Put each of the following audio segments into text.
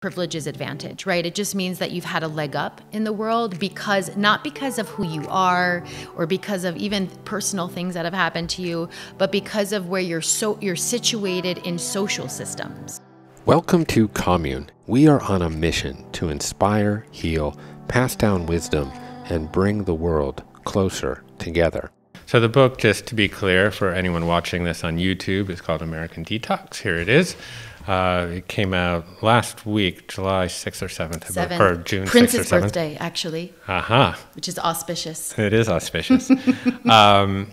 privilege is advantage, right? It just means that you've had a leg up in the world not because of who you are or because of even personal things that have happened to you, but because of where you're situated in social systems. Welcome to Commune. We are on a mission to inspire, heal, pass down wisdom, and bring the world closer together. So the book, just to be clear for anyone watching this on YouTube, is called American Detox. Here it is. It came out last week, July 6th or 7th, or June 6th or 7th. Prince's birthday, actually. Uh-huh. Which is auspicious. It is auspicious. And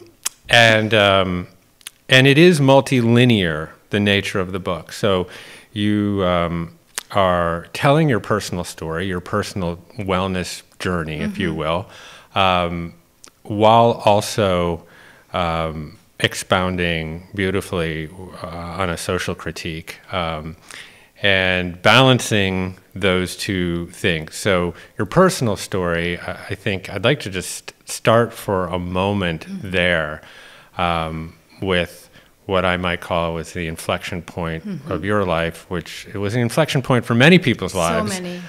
it is multilinear, the nature of the book. So you are telling your personal story, your personal wellness journey, if you will, while also expounding beautifully on a social critique and balancing those two things. So your personal story, I think I'd like to just start for a moment there with what I might call was the inflection point of your life, which it was an inflection point for many people's lives. So many.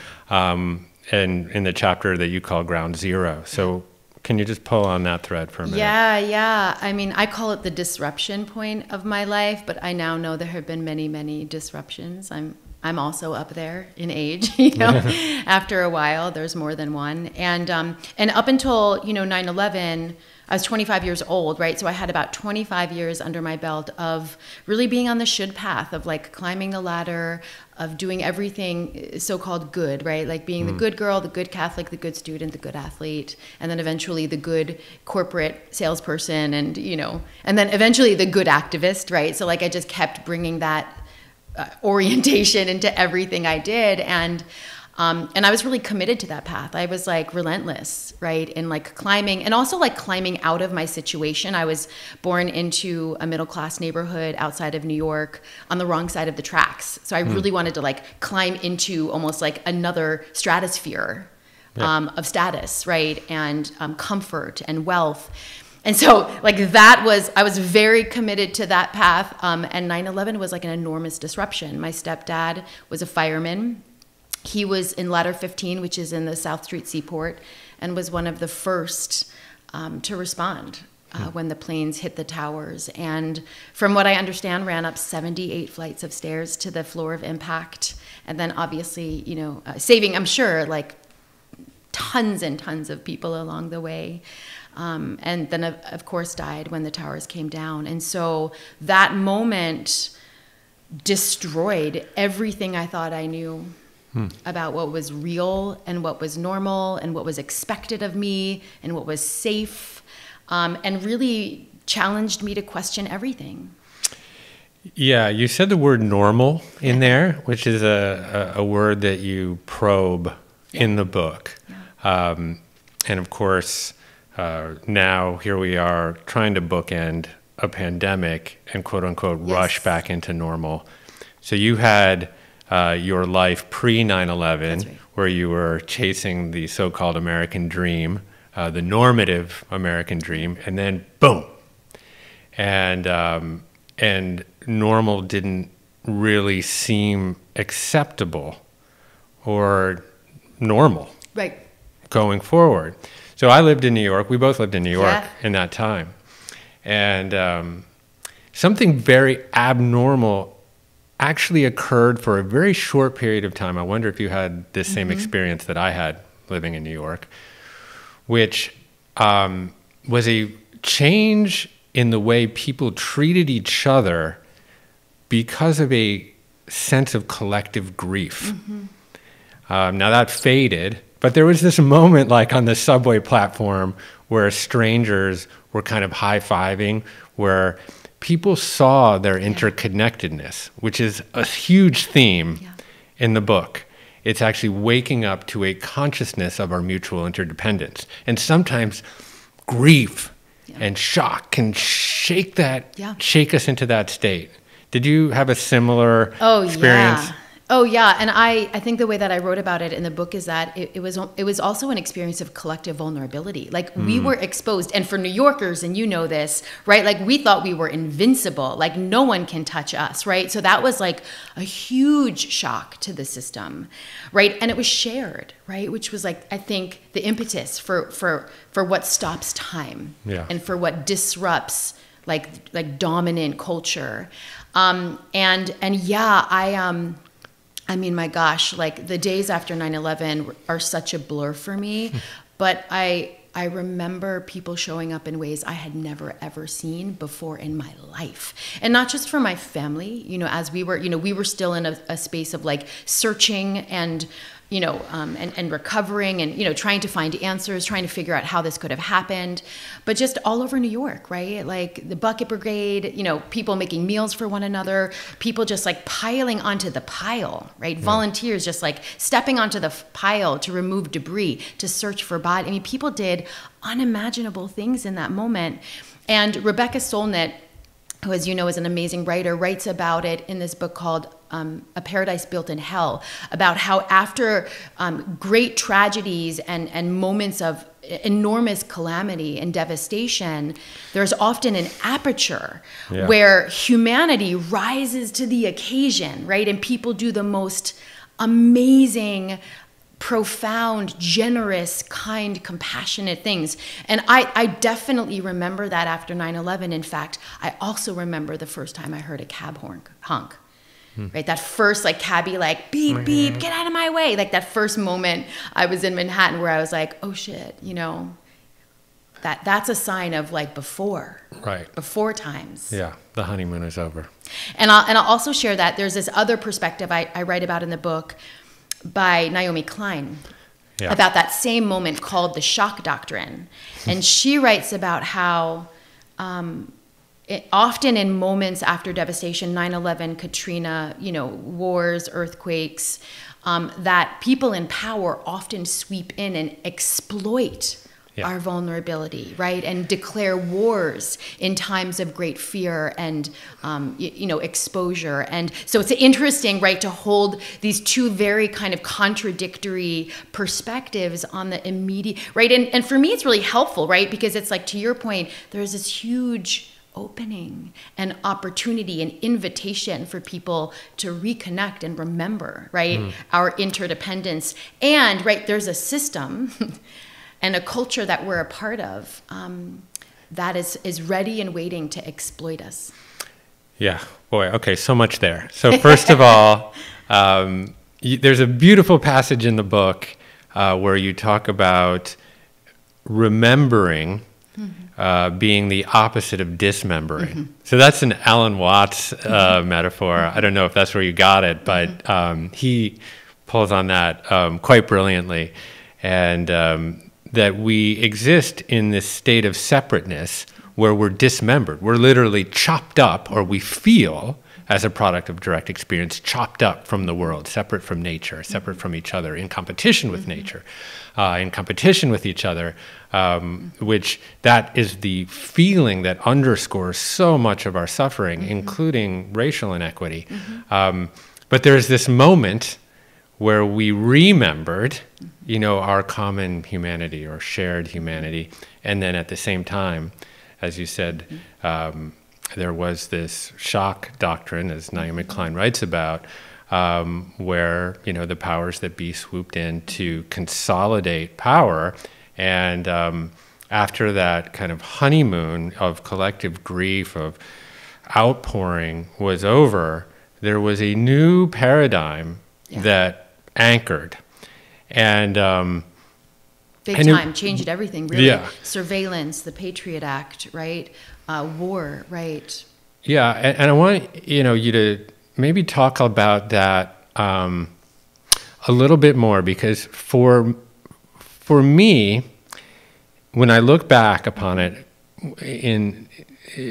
And in the chapter that you call Ground Zero. So can you just pull on that thread for a minute? Yeah. I mean, I call it the disruption point of my life, but I now know there have been many, many disruptions. I'm also up there in age, after a while, there's more than one. And up until, 9/11, I was 25 years old, right? So I had about 25 years under my belt of really being on the should path of like climbing the ladder, of doing everything so-called good, right? Like being the good girl, the good Catholic, the good student, the good athlete, and then eventually the good corporate salesperson and then eventually the good activist, right? So like I just kept bringing that orientation into everything I did. And I was really committed to that path. I was like relentless, right? In like climbing and also like climbing out of my situation. I was born into a middle-class neighborhood outside of New York on the wrong side of the tracks. So I really wanted to like climb into almost like another stratosphere of status, right? And comfort and wealth. And so like I was very committed to that path. And 9/11 was like an enormous disruption. My stepdad was a fireman. He was in Ladder 15, which is in the South Street Seaport, and was one of the first to respond when the planes hit the towers. And from what I understand, ran up 78 flights of stairs to the floor of impact. And then obviously, saving, I'm sure, like tons and tons of people along the way. And then, of course, died when the towers came down. And so that moment destroyed everything I thought I knew about what was real and what was normal and what was expected of me and what was safe, and really challenged me to question everything. Yeah, you said the word normal in there, which is a word that you probe in the book. Yeah. And of course, now here we are trying to bookend a pandemic and quote unquote rush back into normal. So you had your life pre-9/11, right, where you were chasing the so-called American dream, the normative American dream, and then boom. And normal didn't really seem acceptable or normal going forward. So I lived in New York. We both lived in New York in that time. And something very abnormal actually occurred for a very short period of time. I wonder if you had this same experience that I had living in New York, which was a change in the way people treated each other because of a sense of collective grief. Now that faded, but there was this moment like on the subway platform where strangers were kind of high-fiving, where people saw their interconnectedness, which is a huge theme in the book. It's actually waking up to a consciousness of our mutual interdependence. And sometimes grief and shock can shake us into that state. Did you have a similar experience? Oh yeah, and I think the way that I wrote about it in the book is that it was also an experience of collective vulnerability. Like we were exposed, and for New Yorkers, and you know this, right? Like we thought we were invincible, like no one can touch us, right? So that was like a huge shock to the system, right? And it was shared, right? Which was like I think the impetus for what stops time, and for what disrupts like dominant culture, and yeah, I mean, my gosh, like the days after 9/11 are such a blur for me, but I remember people showing up in ways I had never, ever seen before in my life. And not just for my family, as we were still in a space of like searching and, and recovering and, trying to find answers, trying to figure out how this could have happened, but just all over New York, right? Like the bucket brigade, people making meals for one another, people just like piling onto the pile, right? Yeah. Volunteers just like stepping onto the pile to remove debris, to search for bodies. I mean, people did unimaginable things in that moment. And Rebecca Solnit, who, as you know, is an amazing writer, writes about it in this book called A Paradise Built in Hell, about how after great tragedies and moments of enormous calamity and devastation, there's often an aperture where humanity rises to the occasion, right? And people do the most amazing, profound, generous, kind, compassionate things. And I definitely remember that after 9/11. In fact, I also remember the first time I heard a cab honk. Right, that first like cabbie, like beep beep, get out of my way, like that first moment I was in Manhattan where I was like, oh shit, that's a sign of like before times. Yeah, the honeymoon is over. And I'll also share that there's this other perspective I write about in the book by Naomi Klein about that same moment called the Shock Doctrine, and she writes about how. Often in moments after devastation, 9/11, Katrina, wars, earthquakes, that people in power often sweep in and exploit our vulnerability, right? And declare wars in times of great fear and, exposure. And so it's interesting, right, to hold these two very kind of contradictory perspectives on the immediate, right? And for me, it's really helpful, right? Because it's like, to your point, there's this huge opening and opportunity and invitation for people to reconnect and remember, right, our interdependence. And, right, there's a system and a culture that we're a part of that is ready and waiting to exploit us. Yeah, boy, okay, so much there. So first of all, there's a beautiful passage in the book where you talk about remembering being the opposite of dismembering. So that's an Alan Watts metaphor. I don't know if that's where you got it, but he pulls on that quite brilliantly. And that we exist in this state of separateness where we're dismembered. We're literally chopped up, or we feel, as a product of direct experience, chopped up from the world, separate from nature, separate from each other, in competition with nature, in competition with each other, which that is the feeling that underscores so much of our suffering, including racial inequity. But there's this moment where we remembered, our common humanity or shared humanity, and then at the same time, as you said, there was this shock doctrine, as Naomi Klein writes about, where the powers that be swooped in to consolidate power, and after that kind of honeymoon of collective grief, of outpouring was over, there was a new paradigm that anchored, and big time, changed everything, really. Surveillance, the Patriot Act, right? War, right? Yeah, and I want you to maybe talk about that a little bit more, because for me, when I look back upon it, in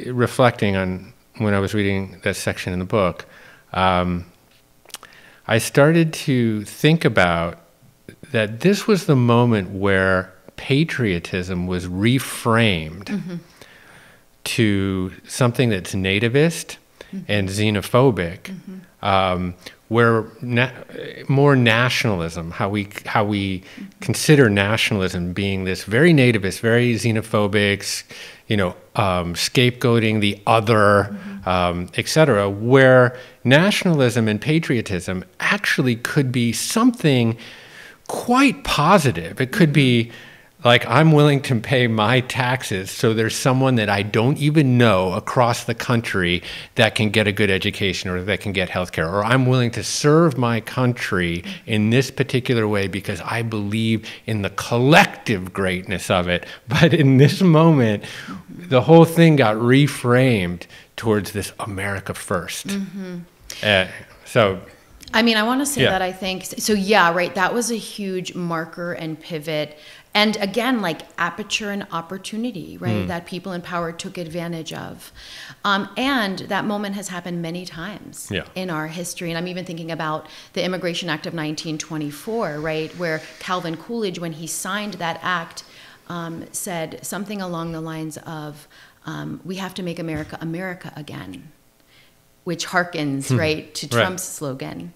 reflecting on when I was reading that section in the book, I started to think about that this was the moment where patriotism was reframed to something that's nativist and xenophobic, where more nationalism, how we consider nationalism being this very nativist, very xenophobic, scapegoating the other, etc., where nationalism and patriotism actually could be something quite positive. It could be like, I'm willing to pay my taxes so there's someone that I don't even know across the country that can get a good education or that can get healthcare, or I'm willing to serve my country in this particular way because I believe in the collective greatness of it. But in this moment, the whole thing got reframed towards this America first. I mean, I want to say that I think, so yeah, right, that was a huge marker and pivot. And again, like aperture and opportunity, right, that people in power took advantage of. And that moment has happened many times in our history. And I'm even thinking about the Immigration Act of 1924, right, where Calvin Coolidge, when he signed that act, said something along the lines of, we have to make America America again, which harkens, right, to Trump's slogan.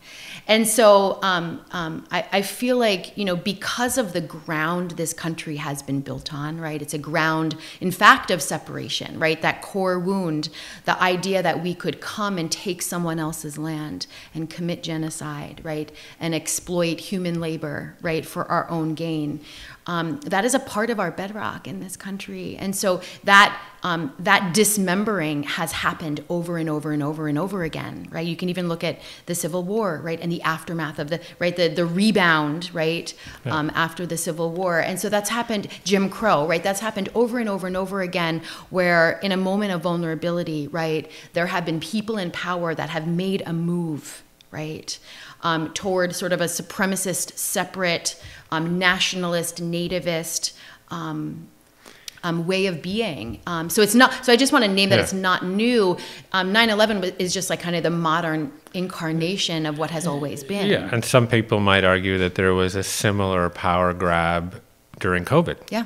And so I feel like, because of the ground this country has been built on, right, it's a ground, in fact, of separation, right, that core wound, the idea that we could come and take someone else's land and commit genocide, right, and exploit human labor, right, for our own gain. That is a part of our bedrock in this country. And so that dismembering has happened over and over and over and over again, right? You can even look at the Civil War, right, and the aftermath of the rebound, right, after the Civil War. And so that's happened, Jim Crow, right? That's happened over and over and over again, where in a moment of vulnerability, right, there have been people in power that have made a move, right, toward sort of a supremacist, separate, nationalist, nativist way of being. So it's not. So I just want to name that it's not new. 9/11 is just like kind of the modern incarnation of what has always been. Yeah, and some people might argue that there was a similar power grab during COVID. Yeah.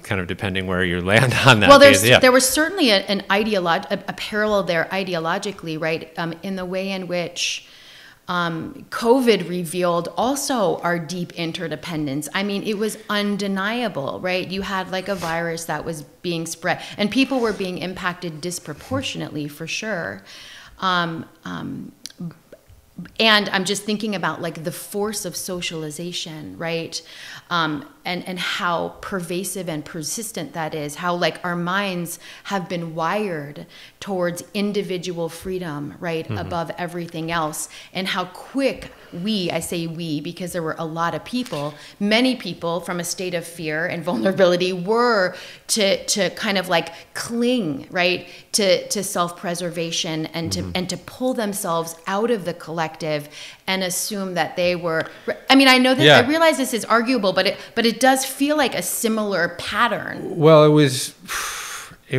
Kind of depending where you land on that. Well, there was certainly a parallel there ideologically, right, in the way in which COVID revealed also our deep interdependence. I mean, it was undeniable, right? You had like a virus that was being spread, and people were being impacted disproportionately, for sure. And I'm just thinking about like the force of socialization, right? And how pervasive and persistent that is, how like our minds have been wired towards individual freedom, right, above everything else, and how quick I say we because there were a lot of people, many people from a state of fear and vulnerability were to kind of like cling, right, to self-preservation and to pull themselves out of the collective and assume that they were. I mean, I know this. I realize this is arguable, but it does feel like a similar pattern. Well, it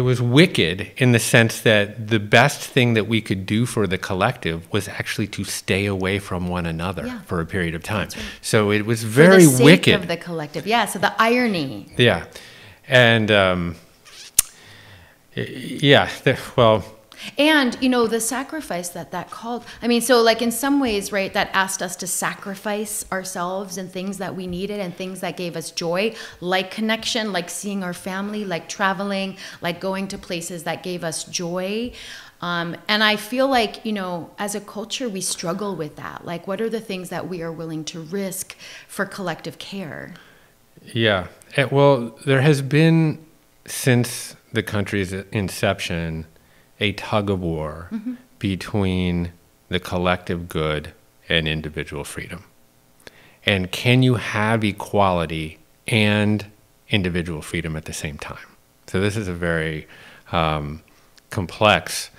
was wicked in the sense that the best thing that we could do for the collective was actually to stay away from one another for a period of time. Right. So it was very for the sake wicked of the collective. Yeah. So the irony. Yeah, and And, the sacrifice that called, I mean, so like in some ways, right, that asked us to sacrifice ourselves and things that we needed and things that gave us joy, like connection, like seeing our family, like traveling, like going to places that gave us joy. And I feel like, as a culture, we struggle with that. Like, what are the things that we are willing to risk for collective care? Yeah. Well, there has been, since the country's inception, a tug of war between the collective good and individual freedom. And can you have equality and individual freedom at the same time? So this is a very complex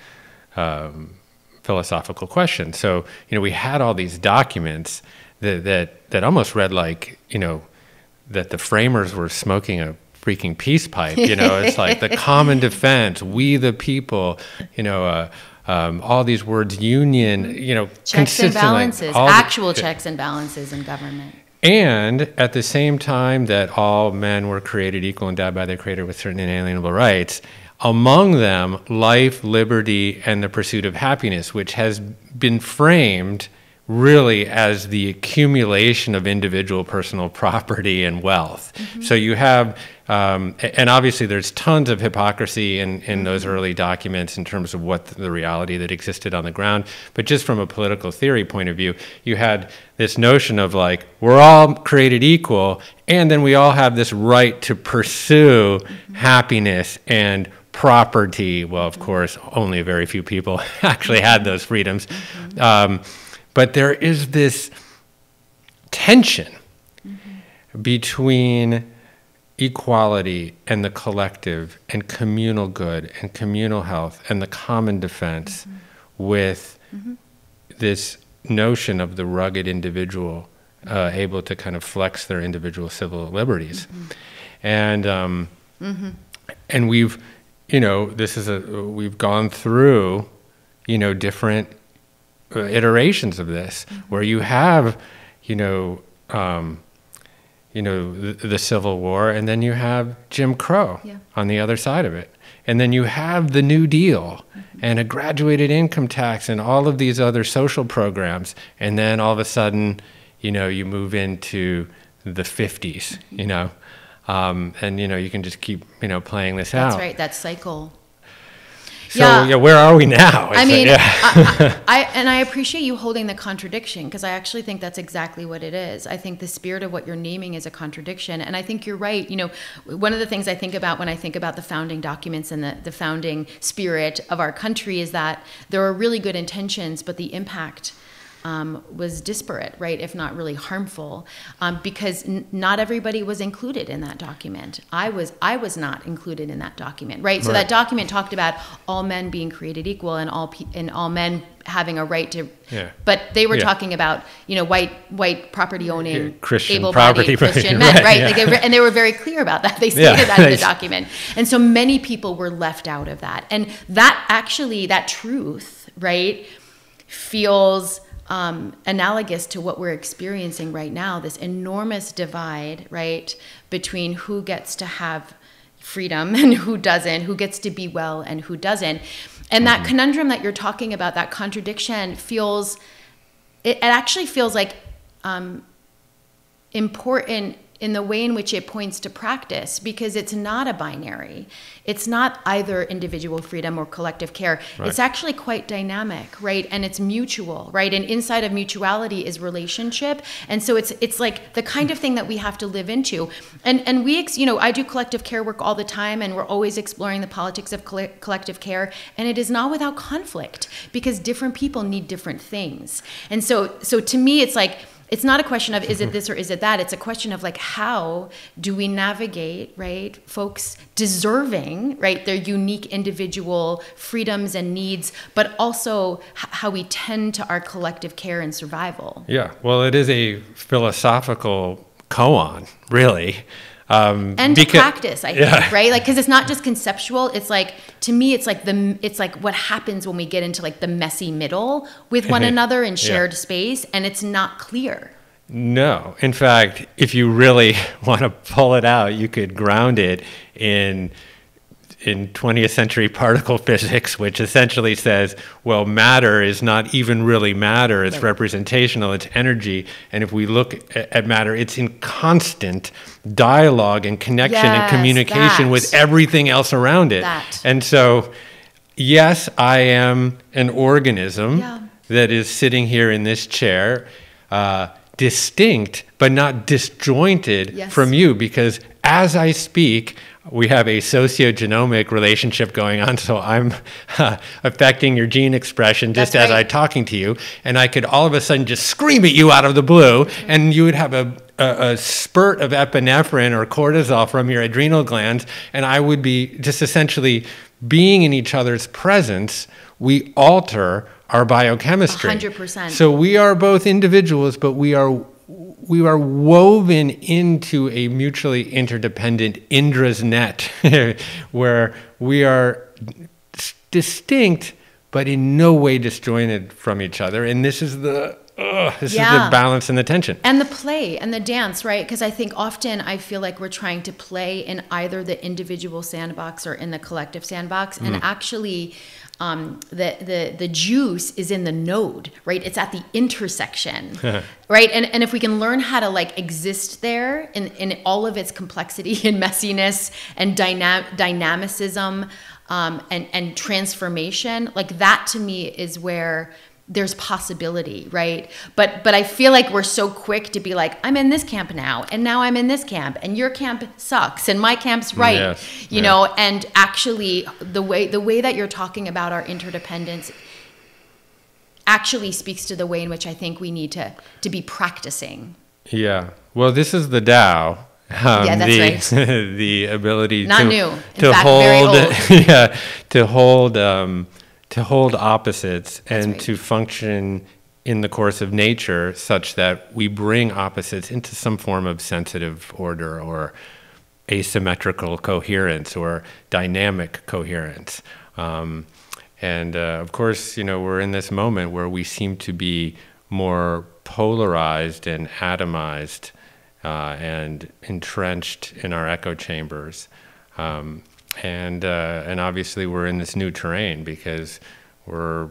philosophical question. So, we had all these documents that almost read like, that the framers were smoking a freaking peace pipe, it's like the common defense, we the people, all these words, union, checks and balances, actual checks and balances in government. And at the same time that all men were created equal and endowed by their creator with certain inalienable rights, among them life, liberty, and the pursuit of happiness, which has been framed really as the accumulation of individual personal property and wealth. Mm-hmm. So you have, and obviously there's tons of hypocrisy in those early documents in terms of what the reality that existed on the ground. But just from a political theory point of view, you had this notion of like, we're all created equal, and then we all have this right to pursue happiness and property. Well, of course, only a very few people actually had those freedoms. But there is this tension between equality and the collective and communal good and communal health and the common defense with this notion of the rugged individual able to kind of flex their individual civil liberties. And we've, we've gone through, different iterations of this, where you have, the Civil War, and then you have Jim Crow on the other side of it. And then you have the New Deal and a graduated income tax and all of these other social programs. And then all of a sudden, you move into the 50s, and, you can just keep, playing this out. That's right, that cycle. So where are we now? I appreciate you holding the contradiction, because I actually think that's exactly what it is. I think the spirit of what you're naming is a contradiction, and I think you're right. One of the things I think about when I think about the founding documents and the founding spirit of our country is that there are really good intentions, but the impact was disparate, right? If not really harmful, because not everybody was included in that document. I was not included in that document, right? So that document talked about all men being created equal and all men having a right to. Yeah. But they were talking about white property owning, Christian able-bodied Christian men, right? Like they were very clear about that. They stated that in the document, and so many people were left out of that, and that truth, right, feels analogous to what we're experiencing right now, this enormous divide, right, between who gets to have freedom and who doesn't, who gets to be well and who doesn't. And that conundrum that you're talking about, that contradiction, it actually feels like important in the way in which it points to practice, because it's not a binary. It's not either individual freedom or collective care. Right. It's actually quite dynamic, right? And it's mutual, right? And inside of mutuality is relationship. And so it's like the kind of thing that we have to live into. And we, I do collective care work all the time, and we're always exploring the politics of collective care. And it is not without conflict, because different people need different things. And so to me, it's like, it's not a question of is it this or is it that. It's a question of like, how do we navigate, right, folks deserving, right, their unique individual freedoms and needs, but also how we tend to our collective care and survival. Yeah, well, it is a philosophical koan, really. And practice, I think, right? Like, because it's not just conceptual. It's like, to me, it's like what happens when we get into like the messy middle with one another in shared space, and it's not clear. No, in fact, if you really want to pull it out, you could ground it in 20th century particle physics, which essentially says, well, matter is not even really matter, it's representational, it's energy. And if we look at matter, it's in constant dialogue and connection and communication with everything else around it. And so, yes, I am an organism that is sitting here in this chair, distinct, but not disjointed from you, because as I speak, we have a sociogenomic relationship going on, so I'm affecting your gene expression just as I'm talking to you, and I could all of a sudden just scream at you out of the blue, and you would have a spurt of epinephrine or cortisol from your adrenal glands, and I would be just essentially being in each other's presence. We alter our biochemistry. 100%. So we are both individuals, but we are woven into a mutually interdependent Indra's net where we are distinct but in no way disjointed from each other. And this is the this is the balance and the tension. And the play and the dance, right? Because I think often I feel like we're trying to play in either the individual sandbox or in the collective sandbox. And actually, the juice is in the node, right? It's at the intersection, right? And if we can learn how to like exist there in all of its complexity and messiness and dynamicism and transformation, like that to me is where there's possibility, right? But I feel like we're so quick to be like, I'm in this camp now, and now I'm in this camp, and your camp sucks, and my camp's right, you know. And actually, the way that you're talking about our interdependence actually speaks to the way in which I think we need to be practicing. Yeah. Well, this is the Tao. Yeah, that's right. The ability not to new. In to fact, hold, very old. to hold opposites and right. to function in the course of nature such that we bring opposites into some form of sensitive order or asymmetrical coherence or dynamic coherence. And of course, you know, we're in this moment where we seem to be more polarized and atomized and entrenched in our echo chambers. And obviously we're in this new terrain because we're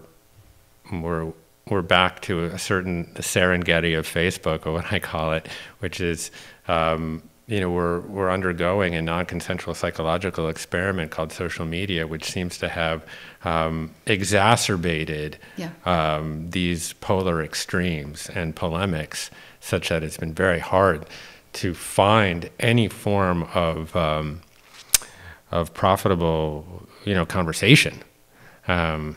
back to the Serengeti of Facebook, or what I call it, which is you know, we're undergoing a non-consensual psychological experiment called social media, which seems to have exacerbated these polar extremes and polemics, such that it's been very hard to find any form of profitable, you know, conversation. Anyway,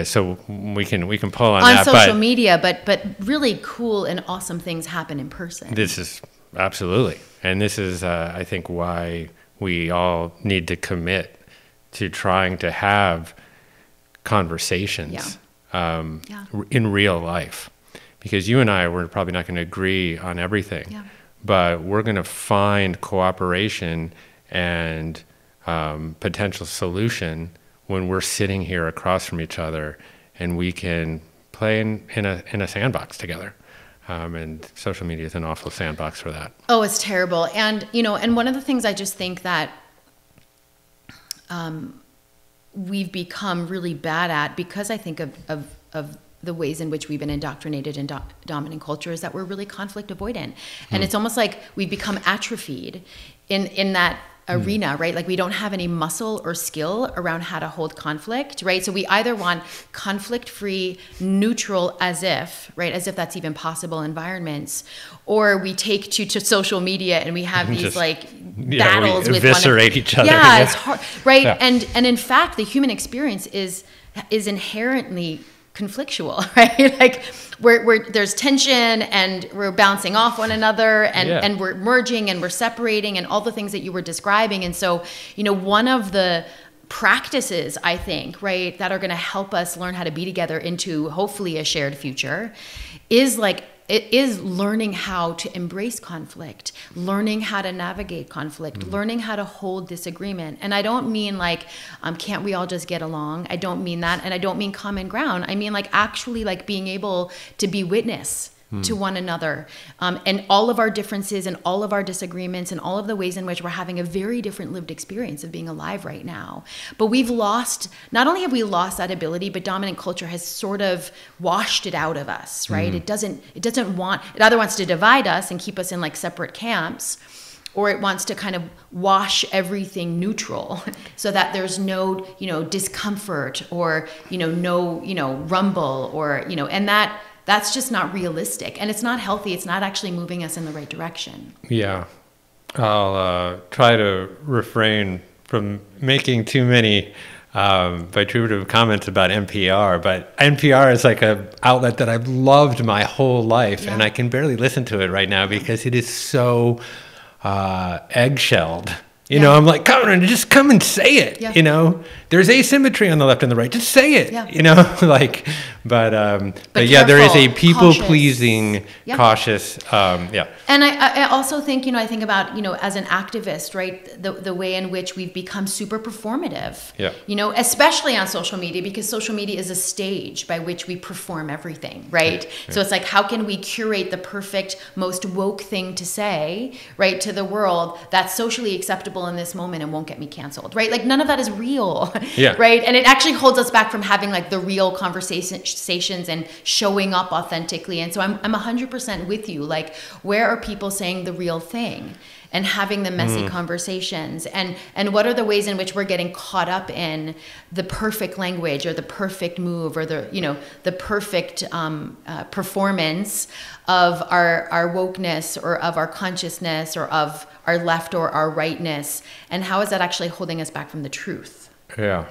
so we can pull on that. On social media, but really cool and awesome things happen in person. This is absolutely, and this is I think why we all need to commit to trying to have conversations in real life, because you and I, we're probably not going to agree on everything, but we're going to find cooperation and potential solution when we're sitting here across from each other, and we can play in a sandbox together. And social media is an awful sandbox for that. Oh, it's terrible. And you know, and one of the things I just think that we've become really bad at, because I think of the ways in which we've been indoctrinated in dominant culture, is that we're really conflict avoidant. And it's almost like we've become atrophied in that arena, right? Like we don't have any muscle or skill around how to hold conflict, right? So we either want conflict-free, neutral, as if that's even possible environments, or we take to social media and we have these battles with eviscerate each other. Yeah, it's hard, right? Yeah. And in fact, the human experience is inherently conflictual, right? Like where there's tension and we're bouncing off one another and we're merging and we're separating and all the things that you were describing. And so, you know, one of the practices, I think, right, that are going to help us learn how to be together into hopefully a shared future is learning how to embrace conflict, learning how to navigate conflict, learning how to hold disagreement. And I don't mean like, can't we all just get along? I don't mean that. And I don't mean common ground. I mean like actually like being able to be witness to one another, and all of our differences and all of our disagreements and all of the ways in which we're having a very different lived experience of being alive right now. But not only have we lost that ability, but dominant culture has sort of washed it out of us, right? It either wants to divide us and keep us in like separate camps, or it wants to kind of wash everything neutral so that there's no, you know, discomfort or, you know, no, you know, rumble or, you know, and that's just not realistic, and it's not healthy. It's not actually moving us in the right direction. Yeah. I'll try to refrain from making too many vituperative comments about NPR, but NPR is like an outlet that I've loved my whole life, and I can barely listen to it right now because it is so eggshelled You know, I'm like, come on, just come and say it. Yeah. You know, there's asymmetry on the left and the right. Just say it. Yeah. You know, like, but yeah, there is a people-pleasing, cautious, yeah. And I also think, you know, I think about, you know, as an activist, right, the way in which we've become super performative. Yeah. You know, especially on social media, because social media is a stage by which we perform everything, right? Yeah. So it's like, how can we curate the perfect, most woke thing to say, right, to the world that's socially acceptable in this moment and won't get me canceled, right? Like, none of that is real, right? And it actually holds us back from having like the real conversations and showing up authentically. And so I'm 100% with you. Like, where are people saying the real thing and having the messy conversations? And what are the ways in which we're getting caught up in the perfect language or the perfect move or the, you know, the perfect performance of our wokeness or of our consciousness or of our left or our rightness? And how is that actually holding us back from the truth? Yeah.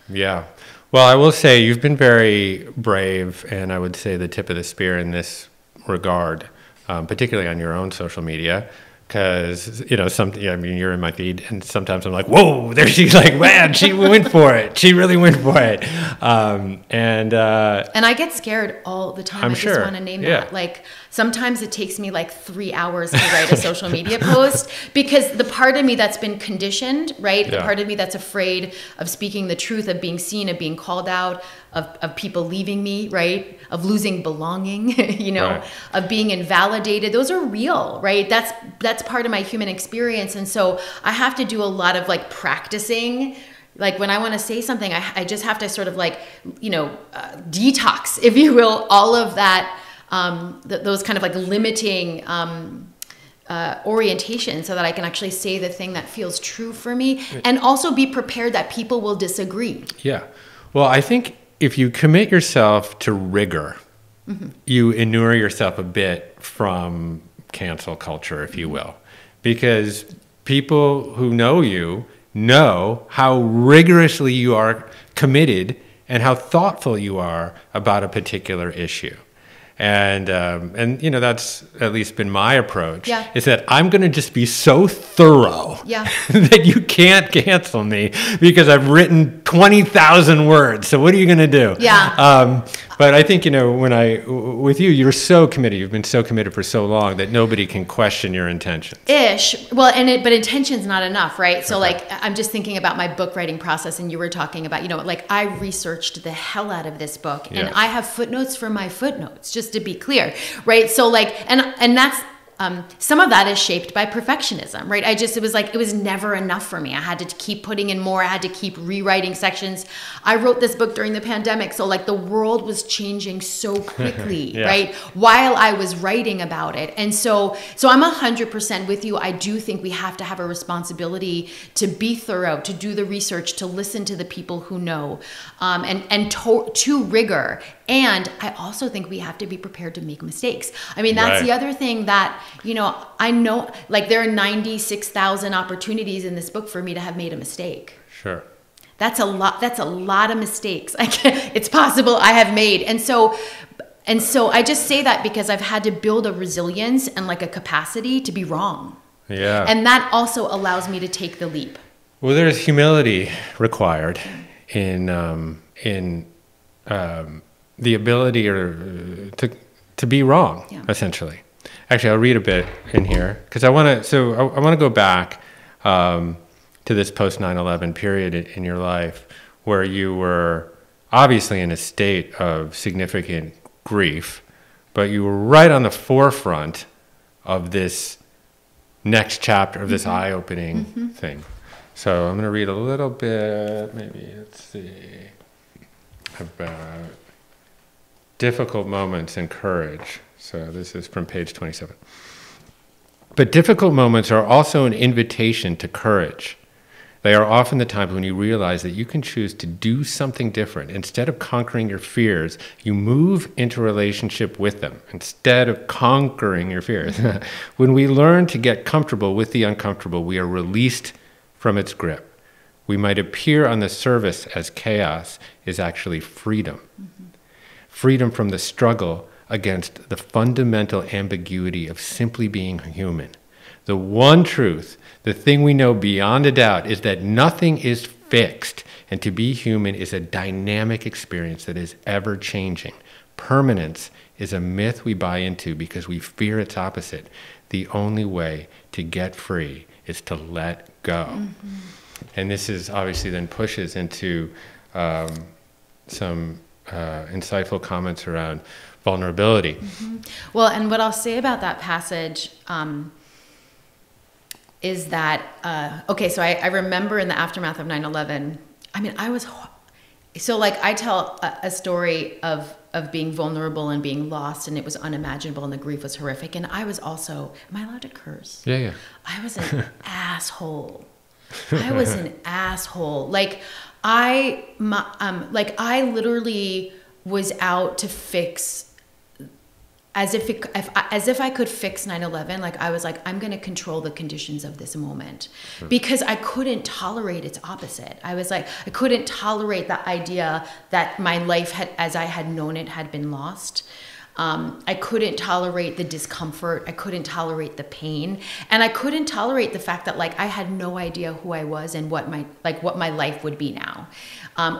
Yeah. Well, I will say you've been very brave, and I would say the tip of the spear in this regard, particularly on your own social media. Because, you know, I mean, you're in my feed, and sometimes I'm like, whoa, there she's like, man, she went for it. She really went for it. And I get scared all the time. I just want to name that. Like, sometimes it takes me like 3 hours to write a social media post, because the part of me that's been conditioned, right? The part of me that's afraid of speaking the truth, of being seen, of being called out, of people leaving me, right? Of losing belonging, you know, of being invalidated. Those are real, right? That's part of my human experience. And so I have to do a lot of like practicing. Like, when I want to say something, I just have to sort of like, you know, detox, if you will, all of that, those kind of like limiting orientation, so that I can actually say the thing that feels true for me, and also be prepared that people will disagree. Yeah. Well, I think if you commit yourself to rigor, you inure yourself a bit from cancel culture, if you will, because people who know you know how rigorously you are committed and how thoughtful you are about a particular issue. And you know, that's at least been my approach, is that I'm going to just be so thorough that you can't cancel me because I've written 20,000 words. So what are you going to do? But I think, you know, with you, you're so committed. You've been so committed for so long that nobody can question your intentions. Well, but intention's not enough, right? So like, I'm just thinking about my book writing process, and you were talking about, you know, like, I researched the hell out of this book, and I have footnotes for my footnotes, just to be clear, right? So like, and that's, some of that is shaped by perfectionism, right? It was never enough for me. I had to keep putting in more. I had to keep rewriting sections. I wrote this book during the pandemic. So like, the world was changing so quickly, right? While I was writing about it. And so I'm 100% with you. I do think we have to have a responsibility to be thorough, to do the research, to listen to the people who know, and to rigor. And I also think we have to be prepared to make mistakes. I mean, that's the other thing that, you know, I know, like, there are 96,000 opportunities in this book for me to have made a mistake. Sure. That's a lot of mistakes. It's possible I have made. And so I just say that because I've had to build a resilience and like a capacity to be wrong. Yeah. And that also allows me to take the leap. Well, there's humility required in the ability to be wrong, essentially. Actually, I'll read a bit in here because I want to go back to this post 9/11 period in your life where you were obviously in a state of significant grief, but you were right on the forefront of this next chapter of this eye-opening thing. So I'm going to read a little bit, maybe, let's see, about difficult moments and courage. So this is from page 27. But difficult moments are also an invitation to courage. They are often the times when you realize that you can choose to do something different. Instead of conquering your fears, you move into relationship with them instead of conquering your fears. When we learn to get comfortable with the uncomfortable, we are released from its grip. We might appear on the surface as chaos is actually freedom. Freedom from the struggle against the fundamental ambiguity of simply being human. The one truth, the thing we know beyond a doubt, is that nothing is fixed, and to be human is a dynamic experience that is ever changing. Permanence is a myth we buy into because we fear its opposite. The only way to get free is to let go. Mm-hmm. And this is obviously then pushes into some insightful comments around vulnerability. Mm-hmm. Well, and what I'll say about that passage is that, okay, so I remember in the aftermath of 9/11, I mean, so like I tell a story of being vulnerable and being lost, and it was unimaginable and the grief was horrific. And I was also, am I allowed to curse? Yeah, yeah. I was an asshole. I was an asshole. Like I literally was out to fix, as if I could fix 9/11. Like I was like, I'm going to control the conditions of this moment, because I couldn't tolerate its opposite. I was like, I couldn't tolerate the idea that my life as I had known it had been lost. I couldn't tolerate the discomfort. I couldn't tolerate the pain, and I couldn't tolerate the fact that like I had no idea who I was and what my life would be now,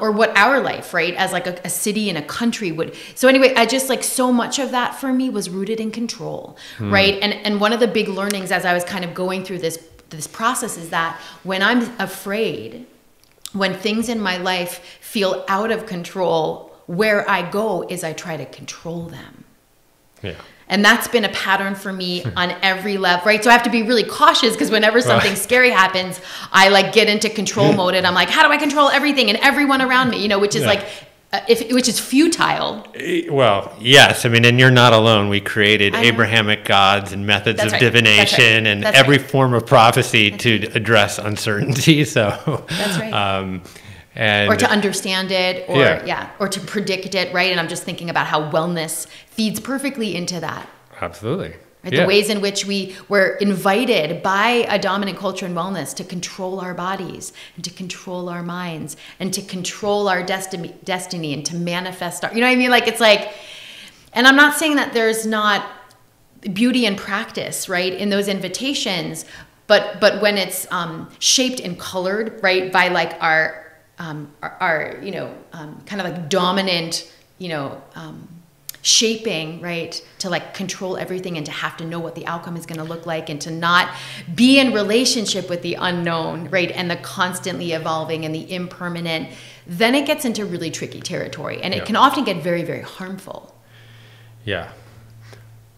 or what our life, right, as like a city and a country would. So anyway, I just like so much of that for me was rooted in control, right? And one of the big learnings as I was kind of going through this process is that when I'm afraid, when things in my life feel out of control, where I go is I try to control them. Yeah. And that's been a pattern for me on every level, right? So I have to be really cautious, because whenever something scary happens, I like get into control mode, and I'm like, how do I control everything and everyone around me? You know, which is like, which is futile. Well, yes. I mean, and you're not alone. We created Abrahamic gods and methods of divination and every form of prophecy to address uncertainty. So that's right. Or to understand it, or to predict it, right? And I'm just thinking about how wellness feeds perfectly into that. Absolutely. Right? The ways in which we were invited by a dominant culture in wellness to control our bodies and to control our minds and to control our destiny and to manifest our, you know what I mean? Like, it's like, and I'm not saying that there's not beauty and practice, right, in those invitations, but when it's shaped and colored, right, by like our you know, kind of like dominant, you know, shaping, right, to like control everything and to have to know what the outcome is going to look like and to not be in relationship with the unknown, right, and the constantly evolving and the impermanent, then it gets into really tricky territory, and it can often get very, very harmful. Yeah.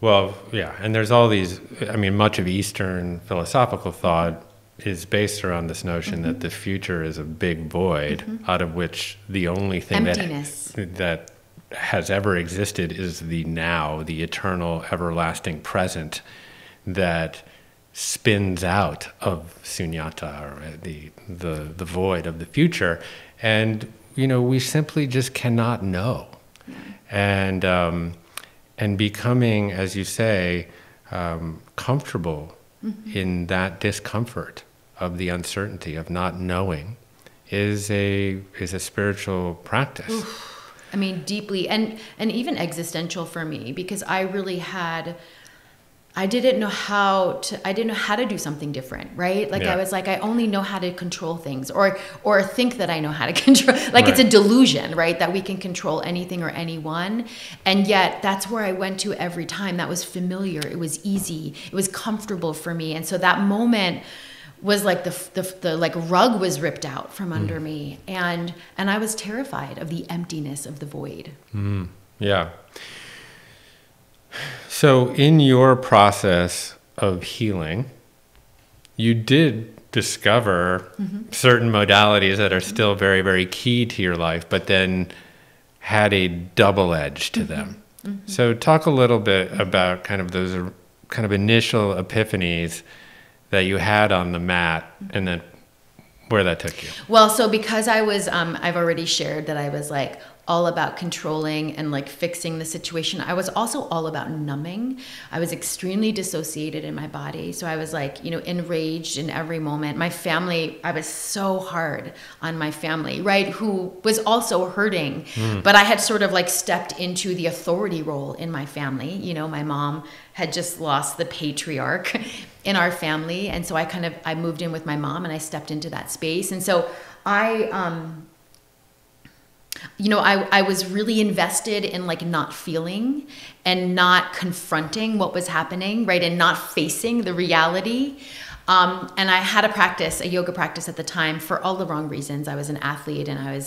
Well, yeah, and there's all these, I mean, much of Eastern philosophical thought is based around this notion that the future is a big void out of which the only thing that has ever existed is the now, the eternal, everlasting present that spins out of sunyata, or the void of the future. And, you know, we simply just cannot know. Yeah. And becoming, as you say, comfortable in that discomfort of the uncertainty of not knowing is a spiritual practice. Oof. I mean, deeply and even existential for me, because I didn't know how to do something different, right? Like I was like, I only know how to control things, or think that I know how to control. Like it's a delusion, right? That we can control anything or anyone, and yet that's where I went to every time. That was familiar. It was easy. It was comfortable for me, and so that moment was like the like rug was ripped out from under me, and I was terrified of the emptiness of the void. Yeah. So in your process of healing, you did discover certain modalities that are still very, very key to your life, but then had a double edge to them. So talk a little bit about kind of those kind of initial epiphanies that you had on the mat, and then where that took you. Well, so because I was, I've already shared that I was like all about controlling and like fixing the situation. I was also all about numbing. I was extremely dissociated in my body. So I was like, you know, enraged in every moment. My family, I was so hard on my family, right? Who was also hurting. But I had sort of like stepped into the authority role in my family. You know, my mom had just lost the patriarch. in our family. And so I moved in with my mom and I stepped into that space. And so I was really invested in like not feeling and not confronting what was happening, right? And not facing the reality. And I had a yoga practice at the time for all the wrong reasons. I was an athlete and I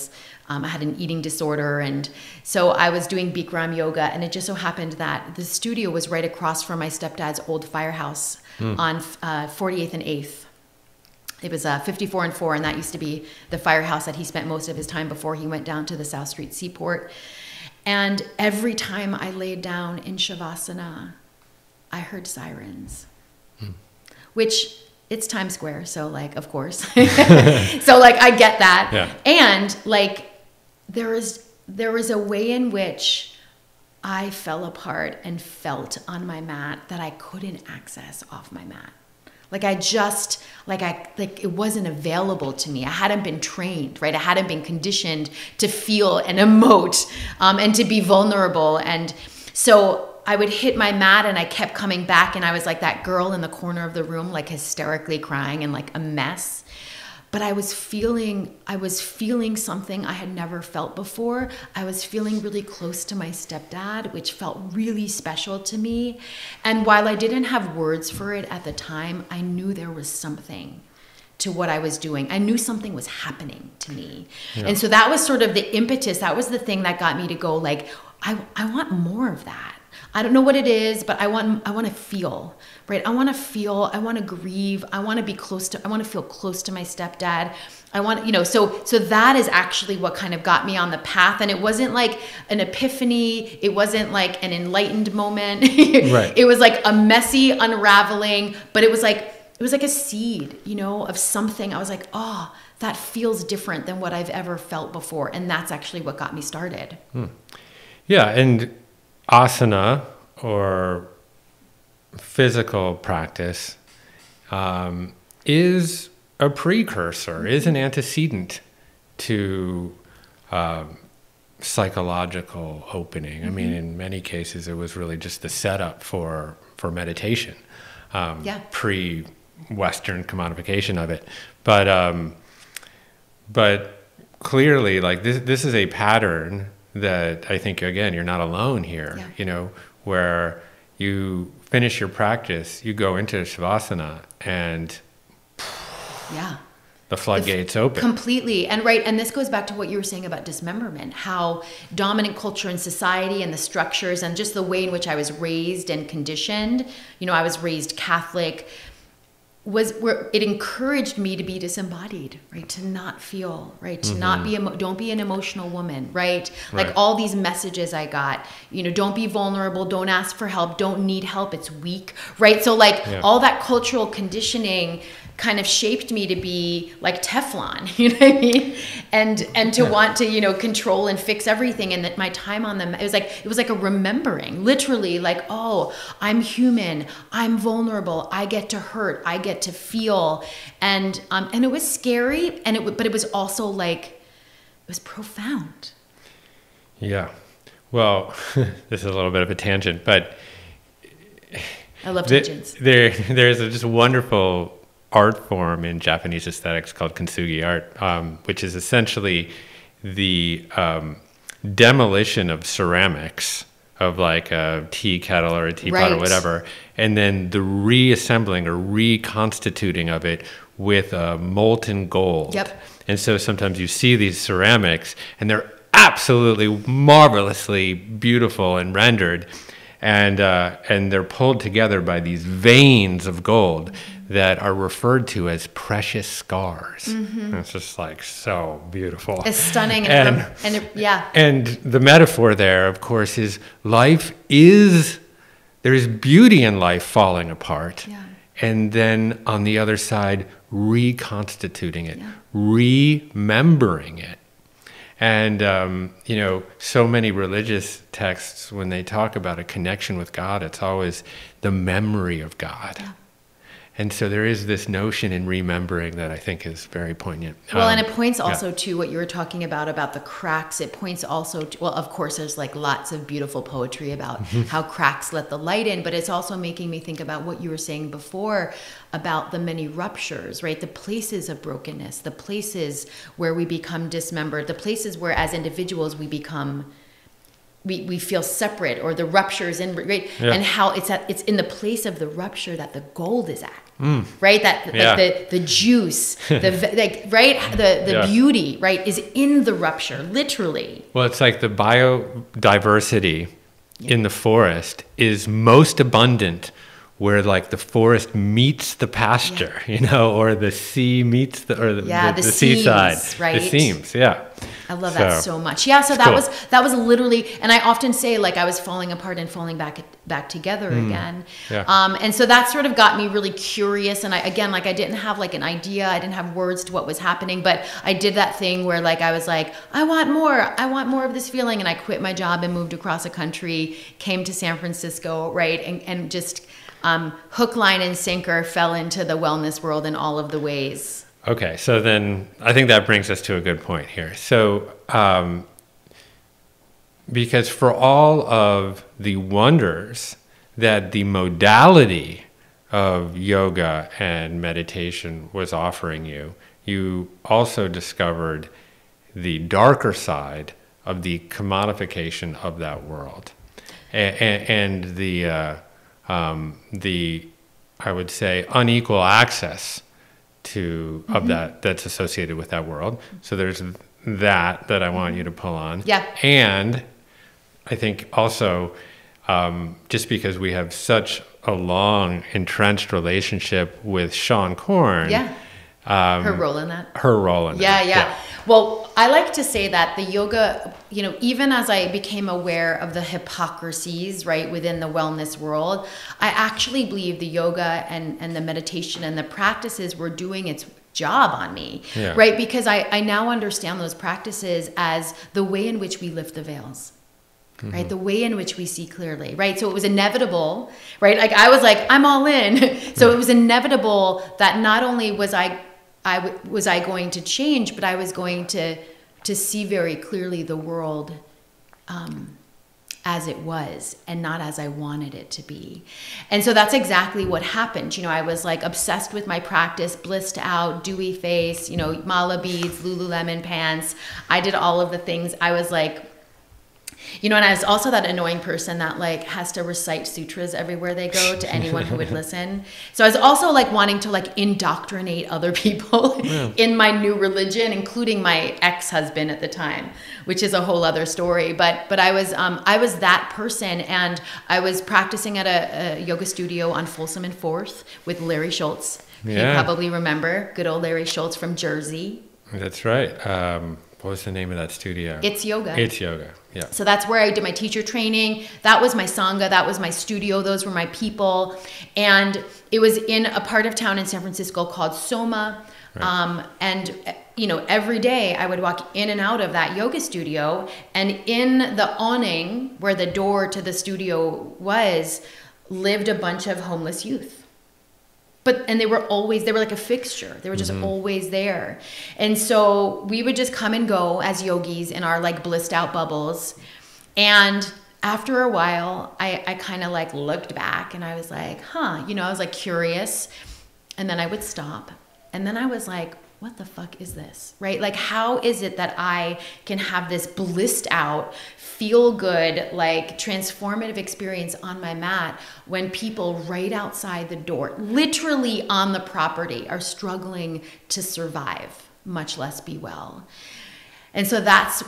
had an eating disorder. And so I was doing Bikram yoga, and it just so happened that the studio was right across from my stepdad's old firehouse on 48th and 8th. It was 54 and 4, and that used to be the firehouse that he spent most of his time before he went down to the South Street Seaport. And every time I laid down in Shavasana, I heard sirens, which it's Times Square. So like, of course, so like, I get that. Yeah. And like, there was a way in which I fell apart and felt on my mat that I couldn't access off my mat. Like it wasn't available to me. I hadn't been trained, right? I hadn't been conditioned to feel and emote, and to be vulnerable. And so I would hit my mat and I kept coming back, and I was like that girl in the corner of the room, like hysterically crying and like a mess. But I was feeling something I had never felt before. I was feeling really close to my stepdad, which felt really special to me. And while I didn't have words for it at the time, I knew there was something to what I was doing. I knew something was happening to me. Yeah. And so that was sort of the impetus. That was the thing that got me to go like, I want more of that. I don't know what it is, but I want to feel, right? I want to feel, I want to grieve. I want to feel close to my stepdad. I want, so that is actually what kind of got me on the path. And it wasn't like an epiphany. It wasn't like an enlightened moment. Right. It was like a messy unraveling, but it was like a seed, of something. I was like, oh, that feels different than what I've ever felt before. And that's actually what got me started. Yeah. And asana, or physical practice, is a precursor, is an antecedent to psychological opening. I mean, in many cases, it was really just the setup for meditation, pre-Western commodification of it. But clearly, like this is a pattern that I think, again, you're not alone here, where you finish your practice, you go into Shavasana, and the floodgates open. Completely. And this goes back to what you were saying about dismemberment, how dominant culture and society and the structures and just the way in which I was raised and conditioned, I was raised Catholic, it encouraged me to be disembodied, right? To not feel, right? To not be, don't be an emotional woman, right? Like all these messages I got, don't be vulnerable, don't ask for help, don't need help, it's weak, right? So all that cultural conditioning kind of shaped me to be like Teflon, you know what I mean? And to want to, control and fix everything. And that my time on them, it was like a remembering, literally like, oh, I'm human, I'm vulnerable, I get to hurt, I get to feel. And it was scary, but it was also like, it was profound. Yeah. Well, this is a little bit of a tangent, but I love tangents. There's a just wonderful art form in Japanese aesthetics called kintsugi art, which is essentially the demolition of ceramics, of like a tea kettle or a teapot or whatever, and then the reassembling or reconstituting of it with molten gold. Yep. And so sometimes you see these ceramics and they're absolutely marvelously beautiful and rendered, and they're pulled together by these veins of gold that are referred to as precious scars. And it's just like so beautiful. It's stunning. And the metaphor there, of course, is there is beauty in life falling apart. Yeah. And then on the other side, reconstituting it, remembering it. And, so many religious texts, when they talk about a connection with God, it's always the memory of God. Yeah. And so there is this notion in remembering that I think is very poignant. Well, and it points also to what you were talking about the cracks. It points also to, well, of course, there's like lots of beautiful poetry about how cracks let the light in, but it's also making me think about what you were saying before about the many ruptures, right? The places of brokenness, the places where we become dismembered, the places where as individuals we become... We feel separate, or the ruptures in, right? Yeah. And how it's in the place of the rupture that the gold is at, right? That like the juice, the beauty, right, is in the rupture, literally. Well, it's like the biodiversity in the forest is most abundant where like the forest meets the pasture, or the sea meets the seaside, right? The seams, I love that so much. Yeah, so that cool. that was literally, and I often say like I was falling apart and falling back together again. Yeah. And so that sort of got me really curious. And I didn't have like an idea, I didn't have words to what was happening, but I did that thing where like I was like, I want more of this feeling, and I quit my job and moved across the country, came to San Francisco, right, and just hook, line, and sinker fell into the wellness world in all of the ways. Okay, so then I think that brings us to a good point here. So, because for all of the wonders that the modality of yoga and meditation was offering you, you also discovered the darker side of the commodification of that world, and the I would say unequal access to of that's associated with that world. So there's that I want you to pull on. Yeah. And I think also just because we have such a long entrenched relationship with Sean Korn. Yeah. Her role in that. Yeah. Well, I like to say that the yoga, even as I became aware of the hypocrisies, right, within the wellness world, I actually believe the yoga and the meditation and the practices were doing its job on me, right? Because I now understand those practices as the way in which we lift the veils. Right, the way in which we see clearly, right? So it was inevitable, right? Like I was like, I'm all in. So it was inevitable that not only was I going to change, but I was going to see very clearly the world as it was and not as I wanted it to be. And so that's exactly what happened. I was like obsessed with my practice, blissed out, dewy face, mala beads, Lululemon pants. I did all of the things. I was like, and I was also that annoying person that like has to recite sutras everywhere they go to anyone who would listen. So I was also like wanting to like indoctrinate other people in my new religion, including my ex-husband at the time, which is a whole other story. But I was that person, and I was practicing at a yoga studio on Folsom and 4th with Larry Schultz. You probably remember, good old Larry Schultz from Jersey. That's right. What was the name of that studio? It's Yoga. It's Yoga, yeah. So that's where I did my teacher training. That was my Sangha. That was my studio. Those were my people. And it was in a part of town in San Francisco called Soma. Right. And, every day I would walk in and out of that yoga studio. And in the awning where the door to the studio was, lived a bunch of homeless youth. And they were like a fixture. They were just always there. And so we would just come and go as yogis in our like blissed out bubbles. And after a while, I kind of like looked back and I was like, I was like curious. And then I would stop. And then I was like, what the fuck is this? Right? Like, how is it that I can have this blissed out, feel good, like transformative experience on my mat when people right outside the door, literally on the property, are struggling to survive, much less be well? And so that's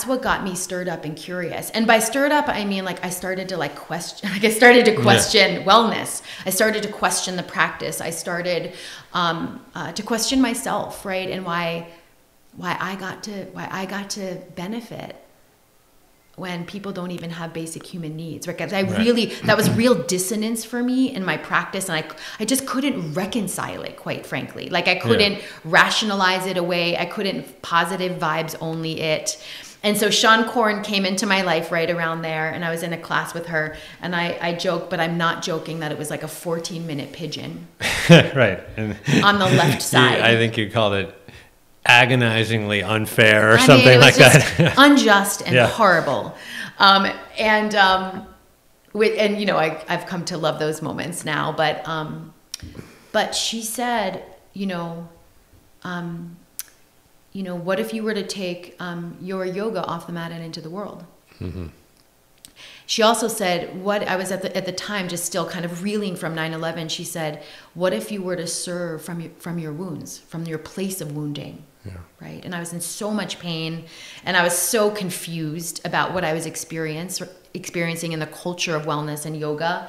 what got me stirred up and curious. And by stirred up, I mean like I started to question wellness. I started to question the practice. I started to question myself, right? And why I got to benefit when people don't even have basic human needs. Right? That was real dissonance for me in my practice, and I just couldn't reconcile it, quite frankly. Like I couldn't rationalize it away. I couldn't positive vibes only it. And so Sean Corn came into my life right around there, and I was in a class with her, and I joke, but I'm not joking, that it was like a 14-minute pigeon. Right. And on the left side. I think you called it agonizingly unfair or something like that. Unjust and horrible. And you know, I've come to love those moments now, but she said, what if you were to take your yoga off the mat and into the world? Mm-hmm. She also said, I was at the time just still kind of reeling from 9/11. She said, what if you were to serve from your wounds, from your place of wounding? Yeah. Right? And I was in so much pain, and I was so confused about what I was experiencing in the culture of wellness and yoga.